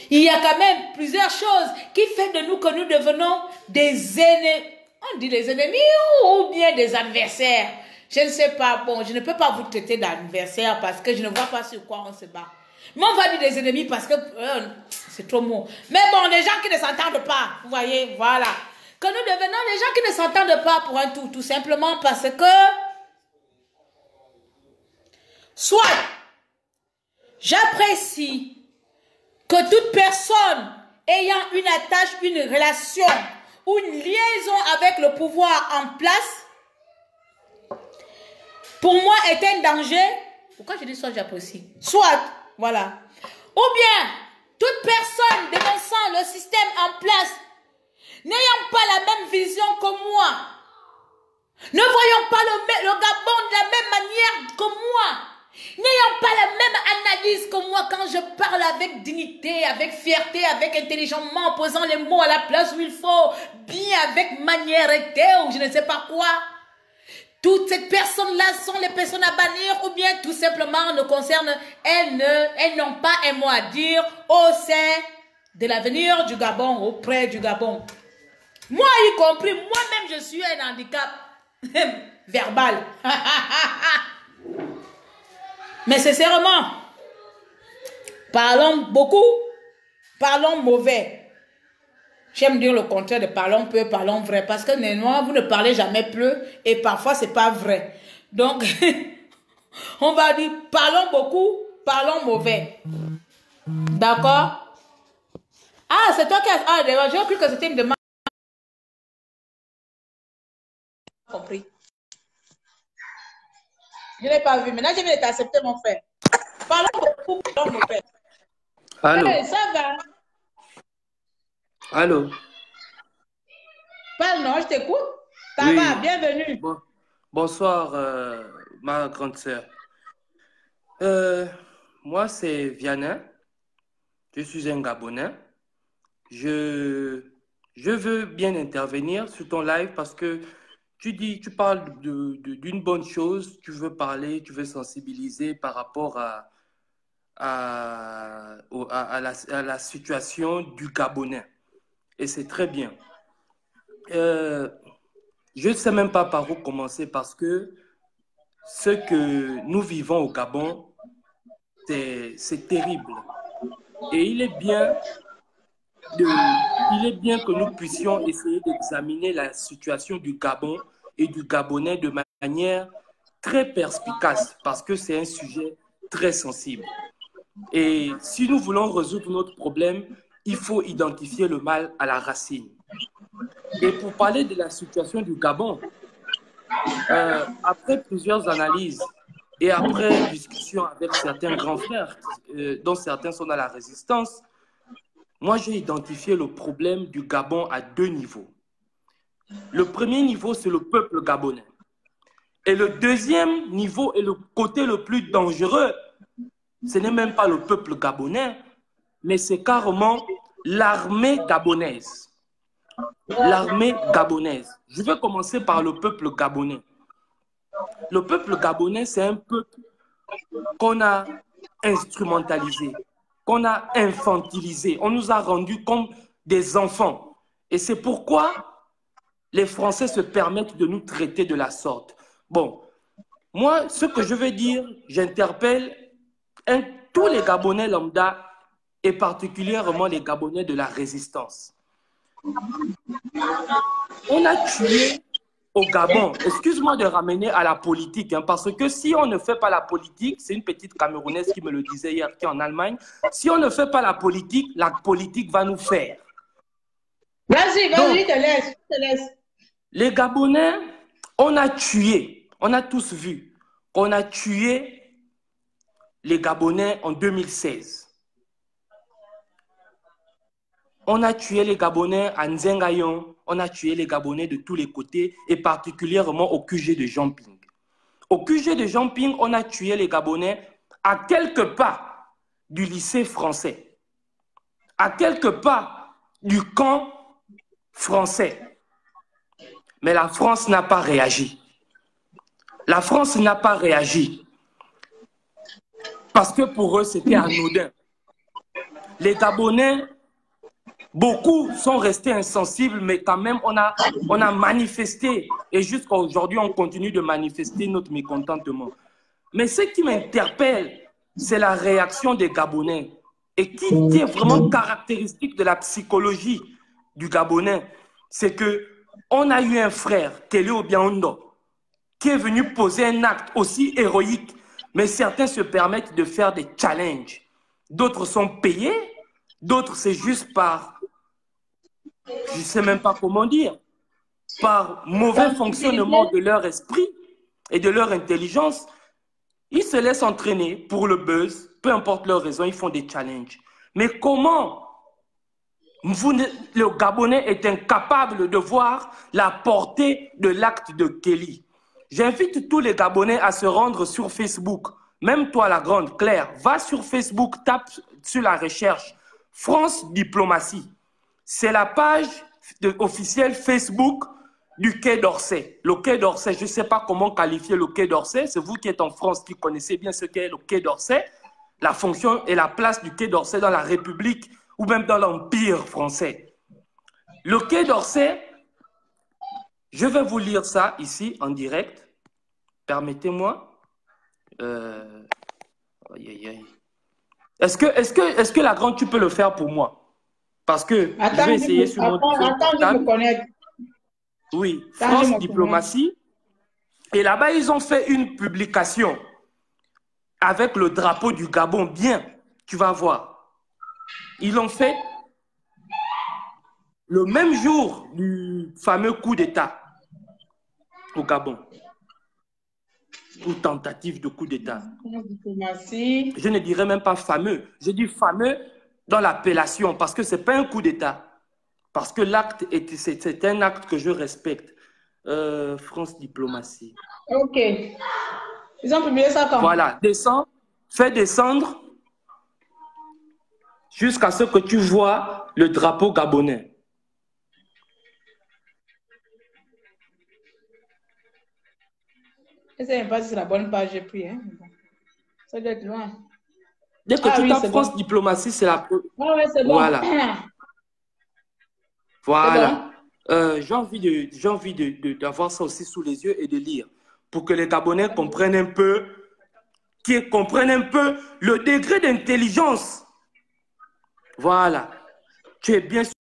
Il y a quand même plusieurs choses qui font de nous que nous devenons des ennemis. On dit des ennemis ou bien des adversaires. Je ne sais pas. Bon, je ne peux pas vous traiter d'adversaire parce que je ne vois pas sur quoi on se bat. Mais on va dire des ennemis parce que c'est trop mot. Mais bon, des gens qui ne s'entendent pas. Vous voyez, voilà. Que nous devenons des gens qui ne s'entendent pas pour un tout simplement parce que soit j'apprécie que toute personne ayant une attache, une relation ou une liaison avec le pouvoir en place, pour moi est un danger. Pourquoi je dis soit j'apprécie? Soit, voilà. Ou bien, toute personne dénonçant le système en place, n'ayant pas la même vision que moi, ne voyant pas le Gabon de la même manière que moi, n'ayant pas la même analyse que moi quand je parle avec dignité, avec fierté, avec intelligemment, en posant les mots à la place où il faut, bien avec maniérité ou je ne sais pas quoi. Toutes ces personnes-là sont les personnes à bannir ou bien tout simplement ne concernent, elles n'ont pas un mot à dire au sein de l'avenir du Gabon, auprès du Gabon. Moi y compris, moi-même je suis un handicap verbal. Mais sincèrement, parlons beaucoup, parlons mauvais. J'aime dire le contraire de parlons peu, parlons vrai. Parce que néanmoins, vous ne parlez jamais peu et parfois, ce n'est pas vrai. Donc, on va dire parlons beaucoup, parlons mauvais. D'accord? Ah, c'est toi qui as... Ah, d'ailleurs, j'ai cru que c'était une demande. Compris. Je ne l'ai pas vu. Maintenant, je viens d'accepter mon frère. Parlons beaucoup, parlons mauvais. Allô? Hey, ça va? Allô? Parle, non, je t'écoute. Ça va, bienvenue. Bonsoir, ma grande sœur. Moi, c'est Viana. Je suis un Gabonais. Je veux bien intervenir sur ton live parce que tu parles d'une bonne chose, tu veux parler, tu veux sensibiliser par rapport à la situation du Gabonais. Et c'est très bien. Je ne sais même pas par où commencer parce que ce que nous vivons au Gabon, c'est terrible. Et il est bien que nous puissions essayer d'examiner la situation du Gabon et du Gabonais de manière très perspicace parce que c'est un sujet très sensible. Et si nous voulons résoudre notre problème, il faut identifier le mal à la racine. Et pour parler de la situation du Gabon, après plusieurs analyses et après discussion avec certains grands frères, dont certains sont dans la résistance, moi j'ai identifié le problème du Gabon à deux niveaux. Le premier niveau, c'est le peuple gabonais. Et le deuxième niveau est le côté le plus dangereux. Ce n'est même pas le peuple gabonais, mais c'est carrément l'armée gabonaise. L'armée gabonaise. Je vais commencer par le peuple gabonais. Le peuple gabonais, c'est un peuple qu'on a instrumentalisé, qu'on a infantilisé. On nous a rendus comme des enfants. Et c'est pourquoi les Français se permettent de nous traiter de la sorte. Bon, moi, ce que je veux dire, j'interpelle tous les Gabonais lambda et particulièrement les Gabonais de la résistance. On a tué au Gabon, excuse-moi de ramener à la politique, hein, parce que si on ne fait pas la politique, c'est une petite Camerounaise qui me le disait hier, qui est en Allemagne, si on ne fait pas la politique va nous faire. Vas-y, vas-y, je te laisse. Les Gabonais, on a tué, on a tous vu qu'on a tué les Gabonais en 2016. On a tué les Gabonais à Nzengayon, on a tué les Gabonais de tous les côtés et particulièrement au QG de Jean-Ping. Au QG de Jean-Ping, on a tué les Gabonais à quelques pas du lycée français. à quelques pas du camp français. Mais la France n'a pas réagi. La France n'a pas réagi. Parce que pour eux, c'était anodin. Les Gabonais, beaucoup sont restés insensibles, mais quand même, on a manifesté. Et jusqu'à aujourd'hui, on continue de manifester notre mécontentement. Mais ce qui m'interpelle, c'est la réaction des Gabonais. Et qui est vraiment caractéristique de la psychologie du Gabonais, c'est qu'on a eu un frère, Télé Obiaondo, qui est venu poser un acte aussi héroïque. Mais certains se permettent de faire des challenges. D'autres sont payés, d'autres c'est juste par, je ne sais même pas comment dire, par mauvais fonctionnement de leur esprit et de leur intelligence. Ils se laissent entraîner pour le buzz, peu importe leur raison, ils font des challenges. Mais comment le Gabonais est incapable de voir la portée de l'acte de Kelly? J'invite tous les Gabonais à se rendre sur Facebook. Même toi, la grande Claire, va sur Facebook, tape sur la recherche France Diplomatie. C'est la page officielle Facebook du Quai d'Orsay. Le Quai d'Orsay, je ne sais pas comment qualifier le Quai d'Orsay. C'est vous qui êtes en France qui connaissez bien ce qu'est le Quai d'Orsay. La fonction et la place du Quai d'Orsay dans la République ou même dans l'Empire français. Le Quai d'Orsay, je vais vous lire ça ici en direct. Permettez-moi. Est-ce que la grande, tu peux le faire pour moi? Parce que je vais essayer sur mon téléphone. Oui, France Diplomatie. Et là-bas, ils ont fait une publication avec le drapeau du Gabon. Bien, tu vas voir. Ils l'ont fait le même jour du fameux coup d'État au Gabon. Ou tentative de coup d'État. Je ne dirais même pas fameux. Je dis fameux dans l'appellation parce que ce n'est pas un coup d'État. Parce que l'acte, c'est un acte que je respecte. France Diplomatie. Ok. Ils ont publié ça quand? Voilà. Descends, fais descendre jusqu'à ce que tu vois le drapeau gabonais. Je ne sais pas si c'est la bonne page, j'ai pris. Hein. Ça doit être loin. Dès que tu tapes France Diplomatie, c'est la... Ouais, c'est bon. Voilà. Voilà. Bon. J'ai envie d'avoir ça aussi sous les yeux et de lire pour que les Gabonais comprennent un peu, le degré d'intelligence. Voilà. Tu es bien sûr.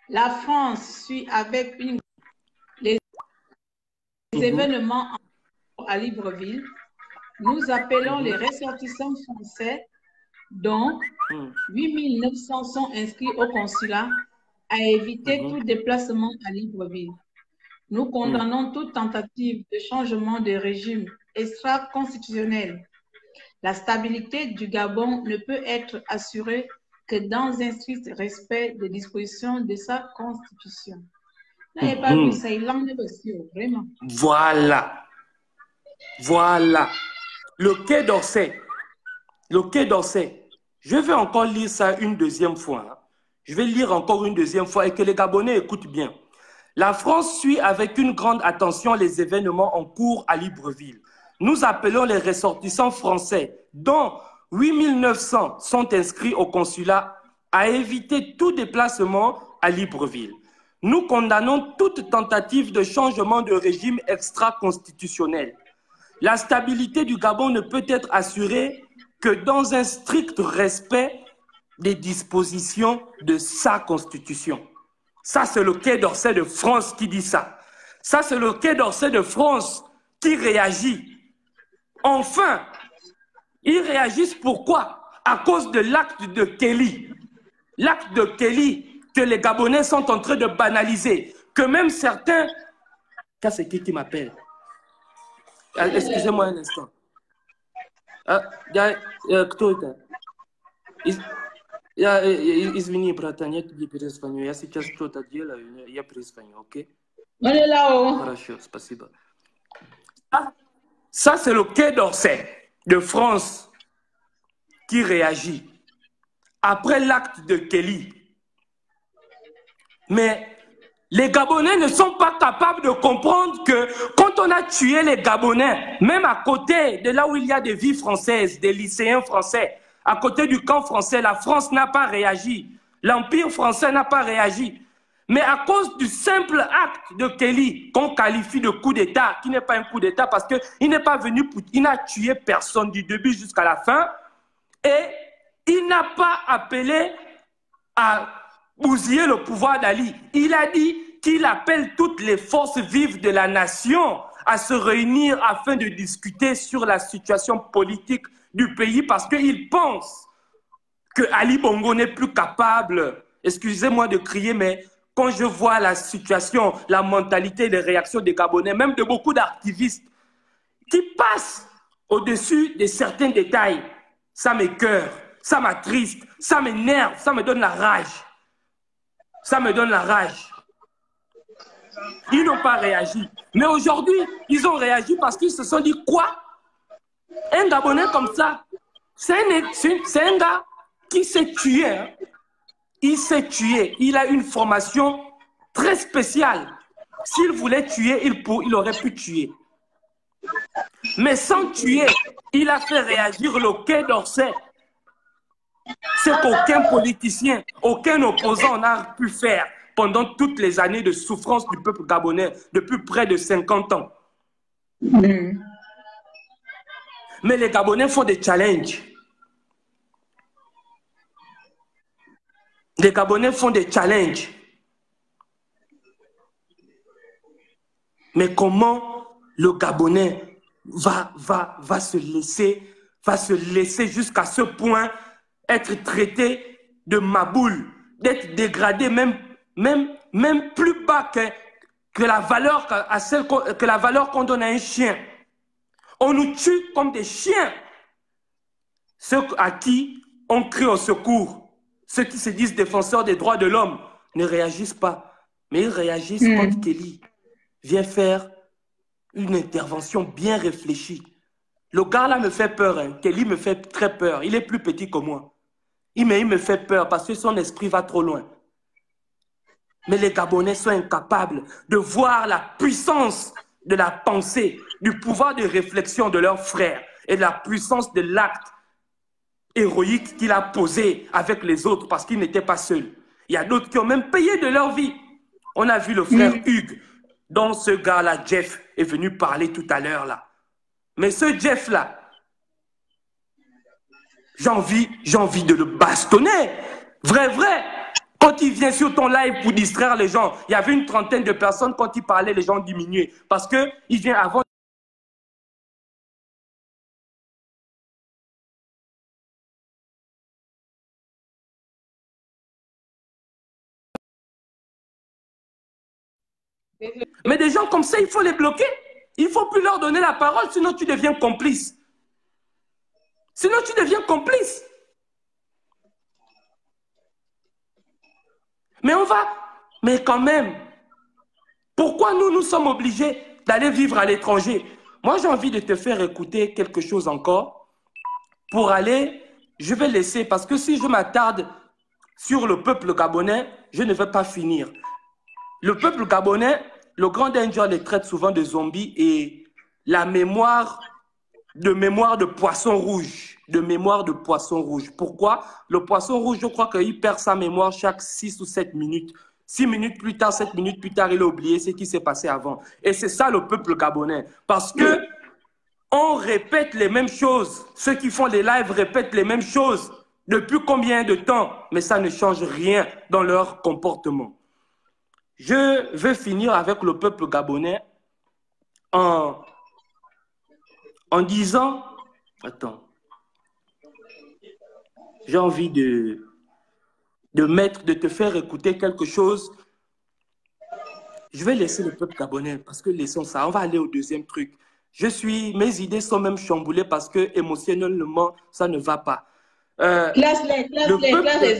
La France suit avec les événements à Libreville. Nous appelons les ressortissants français, dont 8 900 sont inscrits au consulat, à éviter tout déplacement à Libreville. Nous condamnons toute tentative de changement de régime extra-constitutionnel. La stabilité du Gabon ne peut être assurée que dans un strict respect des dispositions de sa constitution. N'avez pas vu ça, il en est aussi, vraiment. Voilà. Voilà. Le Quai d'Orsay. Le Quai d'Orsay. Je vais encore lire ça une deuxième fois. Hein. Je vais lire encore une deuxième fois et que les Gabonais écoutent bien. La France suit avec une grande attention les événements en cours à Libreville. Nous appelons les ressortissants français, dont 8 900 sont inscrits au consulat, à éviter tout déplacement à Libreville. Nous condamnons toute tentative de changement de régime extra-constitutionnel. La stabilité du Gabon ne peut être assurée que dans un strict respect des dispositions de sa constitution. Ça, c'est le Quai d'Orsay de France qui dit ça. Ça, c'est le Quai d'Orsay de France qui réagit. Enfin, ils réagissent pourquoi? À cause de l'acte de Kelly. L'acte de Kelly que les Gabonais sont en train de banaliser. Que même certains... C'est qui m'appelle? Excusez-moi un instant. Извини, братан, я тебе перезвоню. Я сейчас что-то делаю, я перезвоню, окей? On est là-haut. Хорошо, спасибо. Ça, c'est le Quai d'Orsay de France qui réagit après l'acte de Kelly. Mais les Gabonais ne sont pas capables de comprendre que quand on a tué les Gabonais, même à côté de là où il y a des vies françaises, des lycéens français, à côté du camp français, la France n'a pas réagi. L'Empire français n'a pas réagi. Mais à cause du simple acte de Kelly, qu'on qualifie de coup d'État, qui n'est pas un coup d'État parce qu'il n'est pas venu, il n'a tué personne du début jusqu'à la fin, et il n'a pas appelé à bousiller le pouvoir d'Ali. Il a dit qu'il appelle toutes les forces vives de la nation à se réunir afin de discuter sur la situation politique du pays parce qu'il pense que Ali Bongo n'est plus capable, excusez-moi de crier, mais quand je vois la situation, la mentalité, les réactions des Gabonais, même de beaucoup d'activistes qui passent au-dessus de certains détails, ça m'écoeure, ça m'attriste, ça m'énerve, ça me donne la rage. Ça me donne la rage. Ils n'ont pas réagi. Mais aujourd'hui, ils ont réagi parce qu'ils se sont dit quoi? Un Gabonais comme ça, c'est un gars qui s'est tué. Hein? Il s'est tué. Il a une formation très spéciale. S'il voulait tuer, il aurait pu tuer. Mais sans tuer, il a fait réagir le Quai d'Orsay. C'est qu'aucun politicien, aucun opposant n'a pu faire pendant toutes les années de souffrance du peuple gabonais, depuis près de 50 ans. Mais les Gabonais font des challenges. Les Gabonais font des challenges. Mais comment le Gabonais va se laisser jusqu'à ce point être traité de maboule, d'être dégradé même plus bas que la valeur qu'on donne à un chien. On nous tue comme des chiens. Ceux à qui on crie au secours, ceux qui se disent défenseurs des droits de l'homme, ne réagissent pas. Mais ils réagissent quand Kelly vient faire une intervention bien réfléchie. Le gars là me fait peur. Hein. Kelly me fait très peur. Il est plus petit que moi. Il me fait peur parce que son esprit va trop loin. Mais les Gabonais sont incapables de voir la puissance de la pensée, du pouvoir de réflexion de leurs frères et de la puissance de l'acte héroïque qu'il a posé avec les autres parce qu'il n'était pas seul. Il y a d'autres qui ont même payé de leur vie. On a vu le frère Hugues, dont ce gars-là, Jeff, est venu parler tout à l'heure là. Mais ce Jeff-là, j'ai envie de le bastonner. Vrai. Quand il vient sur ton live pour distraire les gens, il y avait une trentaine de personnes, quand il parlait, les gens diminuaient. Parce qu'il vient avant. Mais des gens comme ça, il faut les bloquer. Il ne faut plus leur donner la parole, sinon tu deviens complice. Mais quand même, pourquoi nous sommes obligés d'aller vivre à l'étranger? Moi, j'ai envie de te faire écouter quelque chose encore pour aller, je vais laisser, parce que si je m'attarde sur le peuple gabonais, je ne vais pas finir. Le peuple gabonais, le grand danger les traite souvent de zombies et la mémoire de poisson rouge. Pourquoi? Le poisson rouge, je crois qu'il perd sa mémoire chaque 6 ou 7 minutes. 6 minutes plus tard, 7 minutes plus tard, il a oublié ce qui s'est passé avant. Et c'est ça le peuple gabonais. Parce que on répète les mêmes choses. Ceux qui font des lives répètent les mêmes choses. Depuis combien de temps? Mais ça ne change rien dans leur comportement. Je vais finir avec le peuple gabonais en disant... Attends. J'ai envie de te faire écouter quelque chose. Je vais laisser le peuple gabonais parce que laissons ça. On va aller au deuxième truc. Mes idées sont même chamboulées parce que émotionnellement, ça ne va pas. J'ai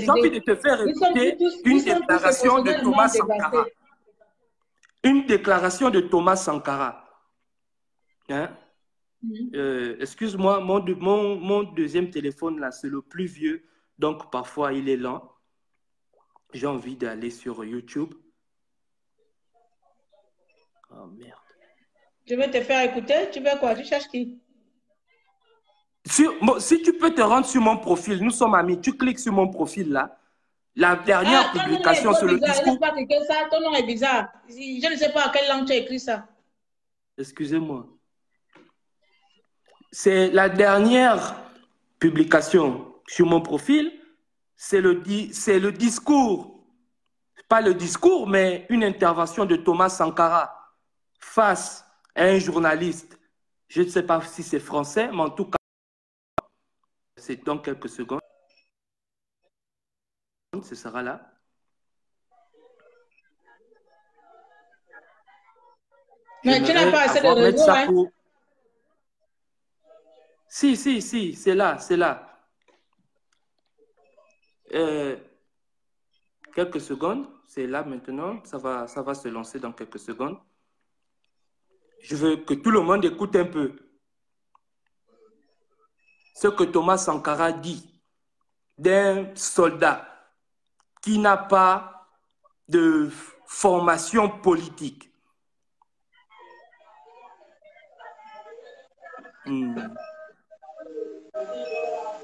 envie de te faire écouter une déclaration de Thomas Sankara. Une déclaration de Thomas Sankara. Hein? Excuse-moi, mon deuxième téléphone, là, c'est le plus vieux. Donc, parfois, il est lent. J'ai envie d'aller sur YouTube. Oh, merde. Je vais te faire écouter. Tu veux quoi? Tu cherches qui? Si tu peux te rendre sur mon profil, nous sommes amis. Tu cliques sur mon profil, là. La dernière Ton nom est publication sur le bizarre. Il discours. n'est pas cliquer ça. Ton nom est bizarre. Je ne sais pas à quelle langue tu as écrit ça. Excusez-moi. C'est la dernière publication sur mon profil. C'est le discours. Pas le discours, mais une intervention de Thomas Sankara face à un journaliste. Je ne sais pas si c'est français, mais en tout cas, c'est dans quelques secondes. Ce sera là. Mais tu n'as pas assez de réseau, ça hein? pour... Si, c'est là, c'est là. Quelques secondes, c'est là maintenant, ça va se lancer dans quelques secondes. Je veux que tout le monde écoute un peu ce que Thomas Sankara dit d'un soldat qui n'a pas de formation politique.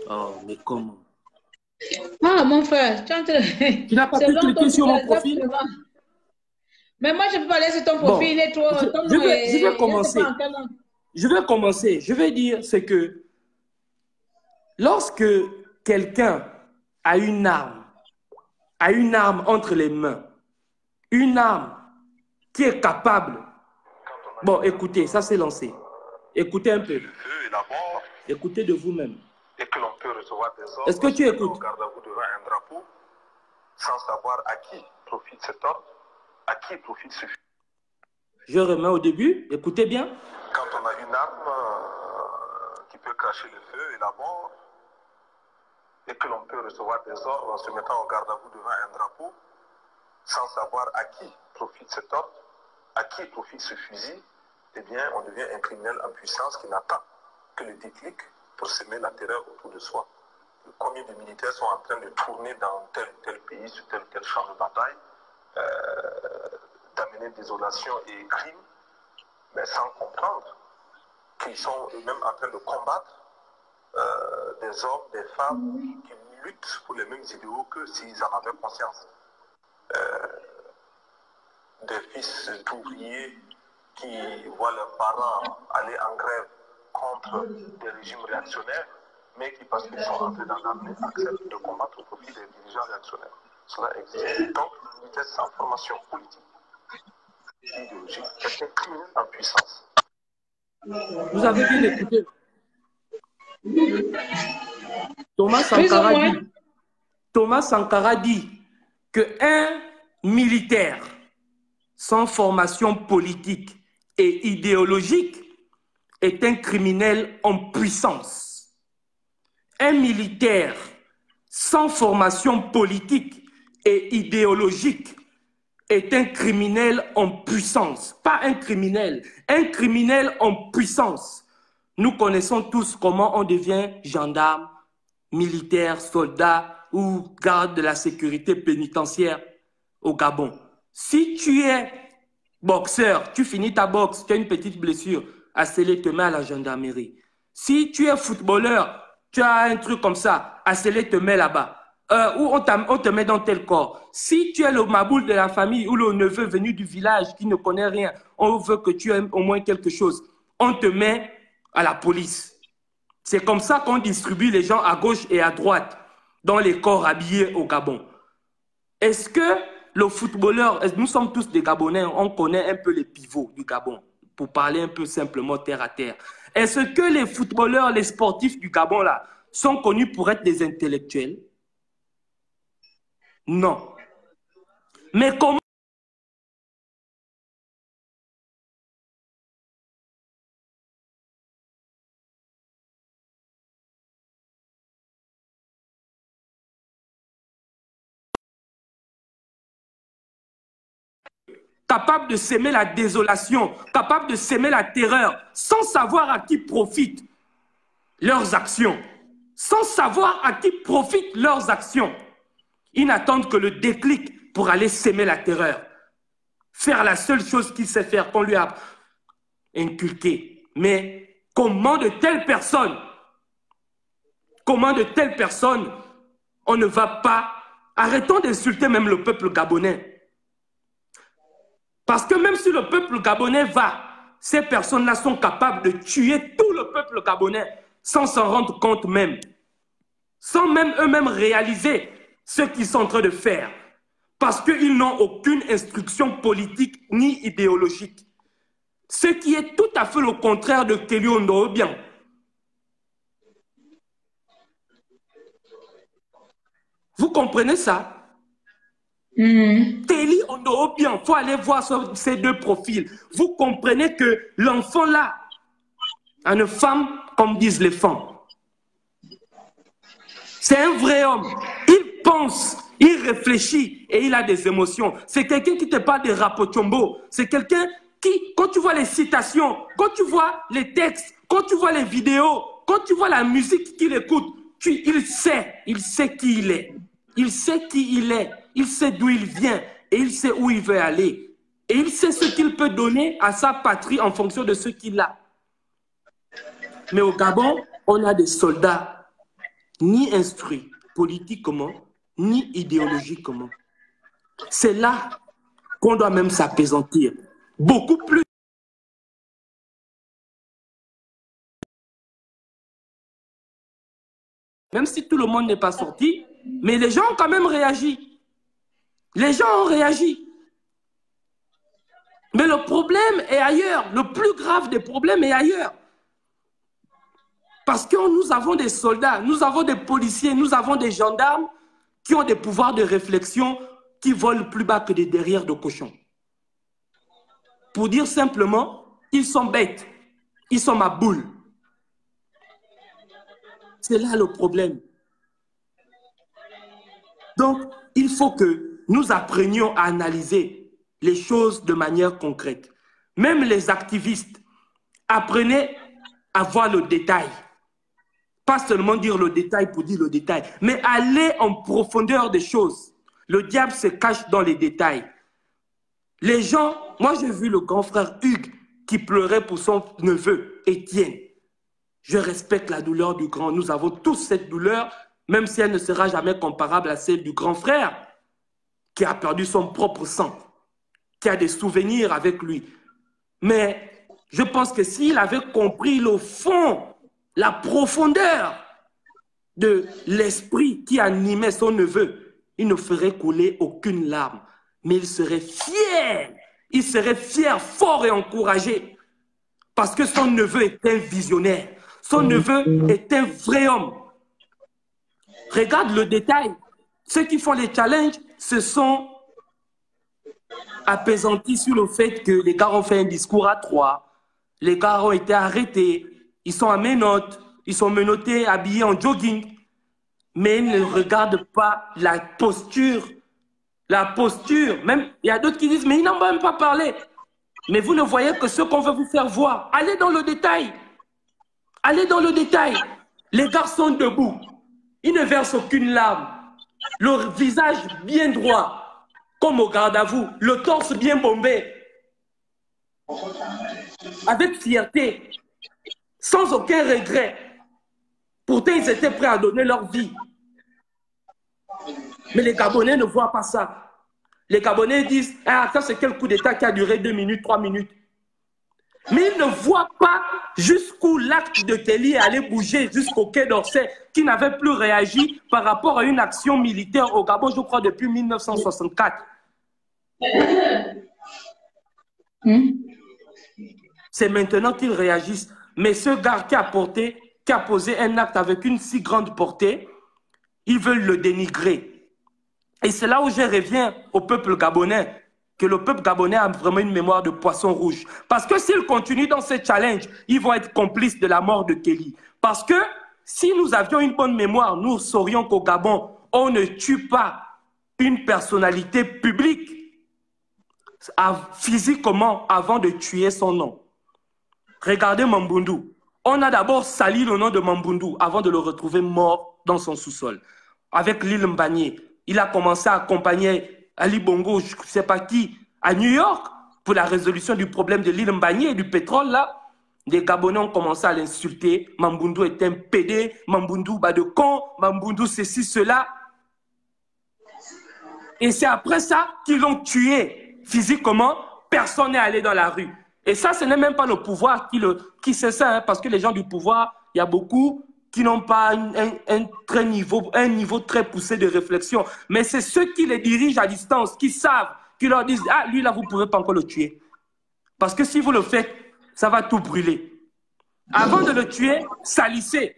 Oh, mais comment? Ah, mon frère, tu n'as pas pu cliquer sur mon profil? Mais moi, je peux pas aller sur ton profil, il est trop... Je vais commencer. Je vais commencer. Je vais dire, c'est que lorsque quelqu'un a une arme entre les mains, une arme qui est capable... Bon, écoutez, ça s'est lancé. Écoutez un peu. Écoutez de vous-même. Et que l'on peut recevoir des ordres. Est-ce que tu écoutes? Garde à vous devant un drapeau, sans savoir à qui profite cet ordre, à qui profite ce fusil. Je remets au début. Écoutez bien. Quand on a une arme qui peut cacher le feu et la mort, et que l'on peut recevoir des ordres en se mettant en garde à vous devant un drapeau, sans savoir à qui profite cet ordre, à qui profite ce fusil, eh bien, on devient un criminel en puissance qui n'attend que le déclic pour semer la terreur autour de soi. Combien de militaires sont en train de tourner dans tel ou tel pays, sur tel ou tel champ de bataille, d'amener désolation et crime, mais sans comprendre qu'ils sont eux-mêmes en train de combattre des hommes, des femmes qui luttent pour les mêmes idéaux que s'ils en avaient conscience. Des fils d'ouvriers qui voient leurs parents aller en grève contre des régimes réactionnaires, mais qui, parce qu'ils sont entrés dans l'armée, acceptent de combattre au profit des dirigeants réactionnaires. Cela existe. Donc, une vitesse sans formation politique, idéologique, quelqu'un criminel en puissance. Vous avez bien écouté. Thomas Sankara dit qu'un militaire sans formation politique et idéologique est un criminel en puissance. Un militaire sans formation politique et idéologique est un criminel en puissance. Pas un criminel en puissance. Nous connaissons tous comment on devient gendarme, militaire, soldat ou garde de la sécurité pénitentiaire au Gabon. Si tu es boxeur, tu finis ta boxe, tu as une petite blessure, Assélé te met à la gendarmerie. Si tu es footballeur, tu as un truc comme ça, Assélé te met là-bas. Ou on te met dans tel corps. Si tu es le maboule de la famille ou le neveu venu du village qui ne connaît rien, on veut que tu aies au moins quelque chose, on te met à la police. C'est comme ça qu'on distribue les gens à gauche et à droite dans les corps habillés au Gabon. Est-ce que le footballeur, nous sommes tous des Gabonais, on connaît un peu les pivots du Gabon, pour parler un peu simplement terre à terre. Est-ce que les footballeurs, les sportifs du Gabon là, sont connus pour être des intellectuels? Non. Mais comment capables de s'aimer la désolation, capables de s'aimer la terreur, sans savoir à qui profitent leurs actions. Sans savoir à qui profitent leurs actions. Ils n'attendent que le déclic pour aller s'aimer la terreur. Faire la seule chose qu'il sait faire, qu'on lui a inculqué. Mais comment de telles personnes, on ne va pas... Arrêtons d'insulter même le peuple gabonais. Parce que même si le peuple gabonais va, ces personnes-là sont capables de tuer tout le peuple gabonais sans s'en rendre compte même. Sans même eux-mêmes réaliser ce qu'ils sont en train de faire. Parce qu'ils n'ont aucune instruction politique ni idéologique. Ce qui est tout à fait le contraire de Kelly Ondoobian. Vous comprenez ça? Kelly Ondoobian, il faut aller voir ces deux profils. Vous comprenez que l'enfant là a une femme, comme disent les femmes. C'est un vrai homme. Il pense, il réfléchit et il a des émotions. C'est quelqu'un qui te parle de Rapochombo. C'est quelqu'un qui, quand tu vois les citations, quand tu vois les textes, quand tu vois les vidéos, quand tu vois la musique qu'il écoute, il sait qui il est. Il sait qui il est. Il sait d'où il vient et il sait où il veut aller. Et il sait ce qu'il peut donner à sa patrie en fonction de ce qu'il a. Mais au Gabon, on a des soldats ni instruits politiquement, ni idéologiquement. C'est là qu'on doit même s'apaisantir. Beaucoup plus. Même si tout le monde n'est pas sorti, mais les gens ont quand même réagi. Les gens ont réagi. Mais le problème est ailleurs. Le plus grave des problèmes est ailleurs. Parce que nous avons des soldats, nous avons des policiers, nous avons des gendarmes qui ont des pouvoirs de réflexion qui volent plus bas que des derrières de cochons. Pour dire simplement, ils sont bêtes, ils sont ma boule. C'est là le problème. Donc, il faut que nous apprenions à analyser les choses de manière concrète. Même les activistes, apprenez à voir le détail. Pas seulement dire le détail pour dire le détail, mais aller en profondeur des choses. Le diable se cache dans les détails. Les gens, moi j'ai vu le grand frère Hugues qui pleurait pour son neveu, Étienne. Je respecte la douleur du grand. Nous avons tous cette douleur, même si elle ne sera jamais comparable à celle du grand frère qui a perdu son propre sang, qui a des souvenirs avec lui. Mais je pense que s'il avait compris le fond, la profondeur de l'esprit qui animait son neveu, il ne ferait couler aucune larme. Mais il serait fier. Il serait fier, fort et encouragé. Parce que son neveu est un visionnaire. Son neveu est un vrai homme. Regarde le détail. Ceux qui font les challenges se sont apaisantis sur le fait que les gars ont fait un discours à 3. Les gars ont été arrêtés. Ils sont à menottes, ils sont menottés, habillés en jogging. Mais ils ne regardent pas la posture. La posture. Même, il y a d'autres qui disent, mais ils n'en vont même pas parler. Mais vous ne voyez que ce qu'on veut vous faire voir. Allez dans le détail. Allez dans le détail. Les gars sont debout. Ils ne versent aucune larme. Le visage bien droit, comme au garde à vous. Le torse bien bombé. Avec fierté. Sans aucun regret. Pourtant, ils étaient prêts à donner leur vie. Mais les Gabonais ne voient pas ça. Les Gabonais disent, ah, ça c'est quel coup d'État qui a duré 2 minutes, 3 minutes. Mais ils ne voient pas jusqu'où l'acte de Kelly est allé bouger, jusqu'au Quai d'Orsay, qui n'avait plus réagi par rapport à une action militaire au Gabon, je crois, depuis 1964. C'est maintenant qu'ils réagissent. Mais ce gars qui a posé un acte avec une si grande portée, ils veulent le dénigrer. Et c'est là où je reviens au peuple gabonais, que le peuple gabonais a vraiment une mémoire de poisson rouge. Parce que s'ils continuent dans ce challenge, ils vont être complices de la mort de Kelly. Parce que si nous avions une bonne mémoire, nous saurions qu'au Gabon, on ne tue pas une personnalité publique physiquement avant de tuer son nom. Regardez Mambundu. On a d'abord sali le nom de Mambundu avant de le retrouver mort dans son sous-sol. Avec l'île Mbagné, il a commencé à accompagner Ali Bongo, je ne sais pas qui, à New York pour la résolution du problème de l'île Mbagné et du pétrole là. Les Gabonais ont commencé à l'insulter. Mambundu est un pédé, Mambundu bas de con, Mambundu ceci, cela. Et c'est après ça qu'ils l'ont tué physiquement. Personne n'est allé dans la rue. Et ça, ce n'est même pas le pouvoir qui sait ça, hein, parce que les gens du pouvoir, il y a beaucoup qui n'ont pas un niveau très poussé de réflexion. Mais c'est ceux qui les dirigent à distance, qui savent, qui leur disent « Ah, lui là, vous ne pouvez pas encore le tuer. Parce que si vous le faites, ça va tout brûler. » Avant de le tuer, salissez.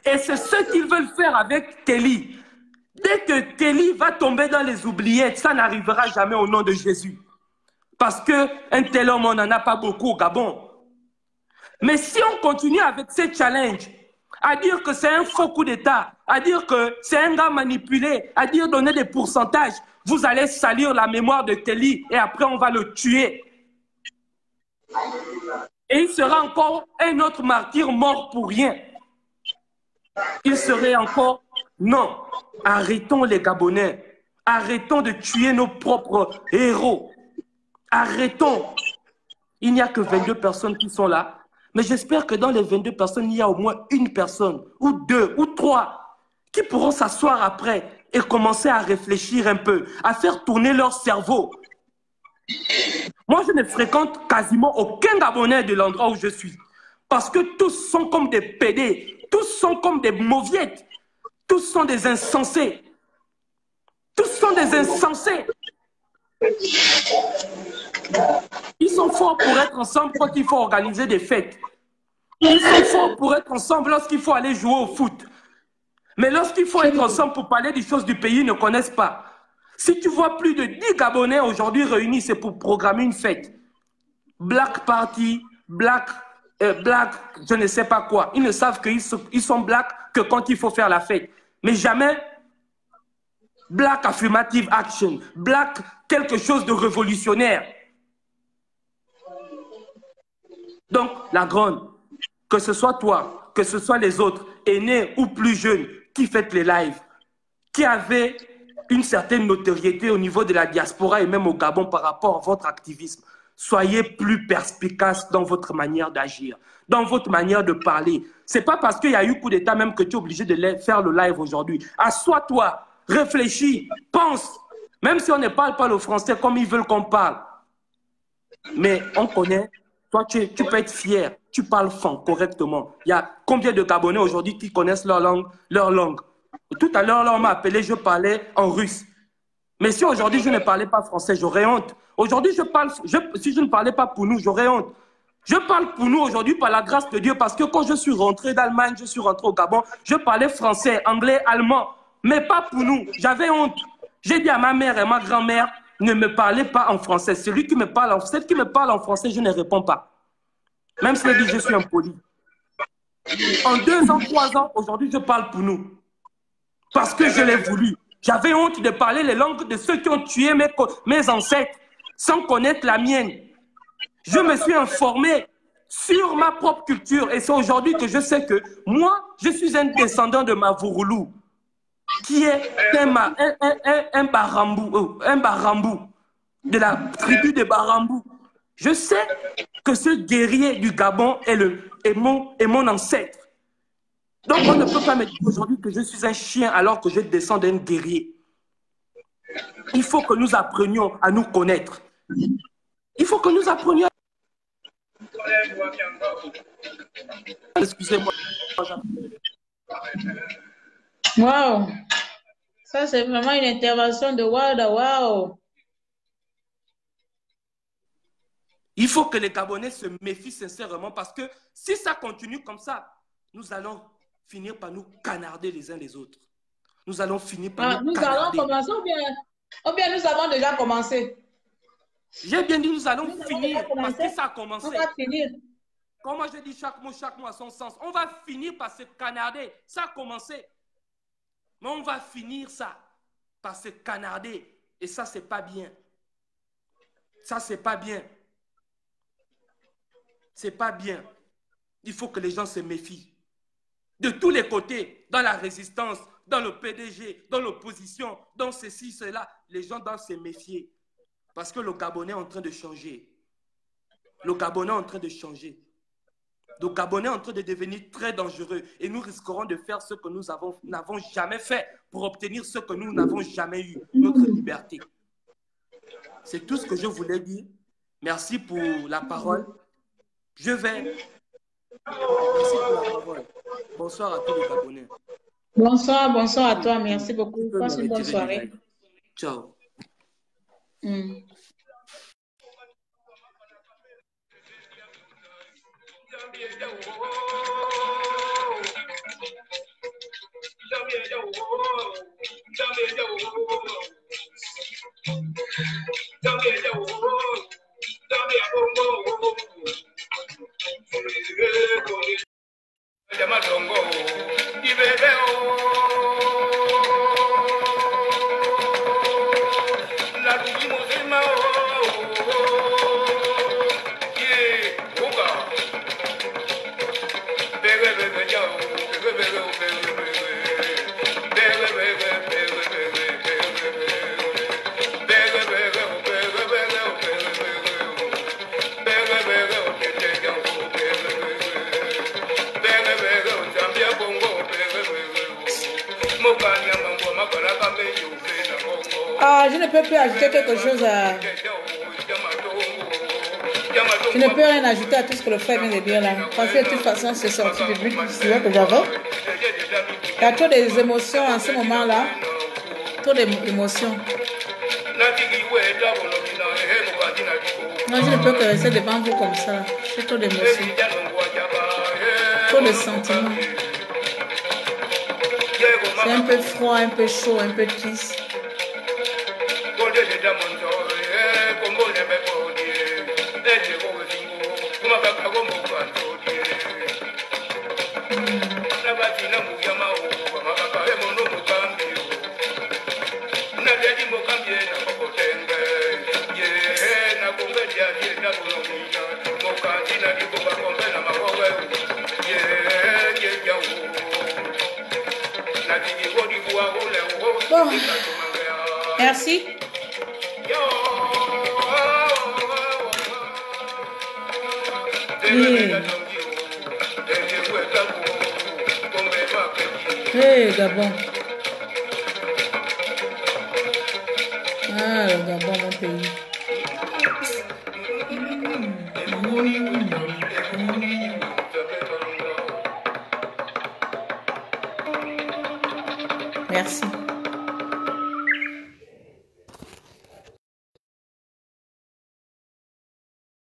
Et c'est ce qu'ils veulent faire avec Kelly. Dès que Kelly va tomber dans les oubliettes, ça n'arrivera jamais au nom de Jésus. Parce qu'un tel homme, on n'en a pas beaucoup au Gabon. Mais si on continue avec ces challenges, à dire que c'est un faux coup d'État, à dire que c'est un gars manipulé, à dire donner des pourcentages, vous allez salir la mémoire de Kelly et après on va le tuer. Et il sera encore un autre martyr mort pour rien. Il serait encore... Non, arrêtons les Gabonais. Arrêtons de tuer nos propres héros. Arrêtons. Il n'y a que 22 personnes qui sont là. Mais j'espère que dans les 22 personnes, il y a au moins une personne, ou deux, ou trois, qui pourront s'asseoir après et commencer à réfléchir un peu, à faire tourner leur cerveau. Moi, je ne fréquente quasiment aucun Gabonais de l'endroit où je suis. Parce que tous sont comme des pédés, tous sont comme des mauviettes, tous sont des insensés. Tous sont des insensés. Ils sont forts pour être ensemble quand il faut organiser des fêtes. Ils sont forts pour être ensemble lorsqu'il faut aller jouer au foot. Mais lorsqu'il faut être ensemble pour parler des choses du pays, ils ne connaissent pas. Si tu vois plus de 10 Gabonais aujourd'hui réunis, c'est pour programmer une fête. Black Party, Black, je ne sais pas quoi. Ils ne savent qu'ils sont black que quand il faut faire la fête. Mais jamais Black Affirmative Action, Black quelque chose de révolutionnaire. Donc, la grande, que ce soit toi, que ce soit les autres, aînés ou plus jeunes, qui faites les lives, qui avaient une certaine notoriété au niveau de la diaspora et même au Gabon par rapport à votre activisme, soyez plus perspicaces dans votre manière d'agir, dans votre manière de parler. Ce n'est pas parce qu'il y a eu coup d'État même que tu es obligé de faire le live aujourd'hui. Assois-toi, réfléchis, pense. Même si on ne parle pas le français comme ils veulent qu'on parle. Mais on connaît, toi tu peux être fier, tu parles franc correctement. Il y a combien de Gabonais aujourd'hui qui connaissent leur langue? Tout à l'heure, on m'a appelé, je parlais en russe. Mais si aujourd'hui je ne parlais pas français, j'aurais honte. Aujourd'hui, si je ne parlais pas pour nous, j'aurais honte. Je parle pour nous aujourd'hui par la grâce de Dieu parce que quand je suis rentré d'Allemagne, je suis rentré au Gabon, je parlais français, anglais, allemand, mais pas pour nous. J'avais honte. J'ai dit à ma mère et ma grand-mère, ne me parlez pas en français. Celle qui me parle en français, je ne réponds pas. Même si elle dit je suis impoli. En 2 ans, 3 ans, aujourd'hui, je parle pour nous. Parce que je l'ai voulu. J'avais honte de parler les langues de ceux qui ont tué mes ancêtres sans connaître la mienne. Je me suis informé sur ma propre culture et c'est aujourd'hui que je sais que moi, je suis un descendant de Mavouroulou, qui est un Barambou, de la tribu des Barambou. Je sais que ce guerrier du Gabon est mon ancêtre. Donc on ne peut pas me dire aujourd'hui que je suis un chien alors que je descends d'un guerrier. Il faut que nous apprenions à nous connaître. Il faut que nous apprenions. Excusez-moi. Waouh! Ça, c'est vraiment une intervention de waouh! Il faut que les Gabonais se méfient sincèrement parce que si ça continue comme ça, nous allons finir par nous canarder les uns les autres. Nous allons finir par nous canarder. Allons commencer ou bien nous avons déjà commencé? J'ai bien dit nous allons finir parce que ça a commencé. On va finir. Comme moi je dis chaque mot a son sens. On va finir par se canarder. Ça a commencé. Mais on va finir ça par se canarder. Et ça, c'est pas bien. Ça, c'est pas bien. C'est pas bien. Il faut que les gens se méfient. De tous les côtés, dans la résistance, dans le PDG, dans l'opposition, dans ceci, cela, les gens doivent se méfier. Parce que le Gabonais est en train de changer. Le Gabonais est en train de changer. Le Gabonais est en train de devenir très dangereux. Et nous risquerons de faire ce que nous n'avons jamais fait pour obtenir ce que nous n'avons jamais eu, notre liberté. C'est tout ce que je voulais dire. Merci pour la parole. Je vais... Merci pour la parole. Bonsoir à tous les Gabonais. Bonsoir, bonsoir à toi. Merci beaucoup. Passe une bonne soirée. Ciao. Je ne peux plus ajouter quelque chose à... Je ne peux rien ajouter à tout ce que le frère vient de dire là. Parce que de toute façon, c'est sorti du but du sujet que j'avais. Il y a trop d'émotions en ce moment-là. Trop d'émotions. Non, je ne peux que rester devant vous comme ça. J'ai trop d'émotions. Trop de sentiments. C'est un peu froid, un peu chaud, un peu triste. Bon, merci. Hey, Gabon. Ah, le Gabon, mon pays. Merci.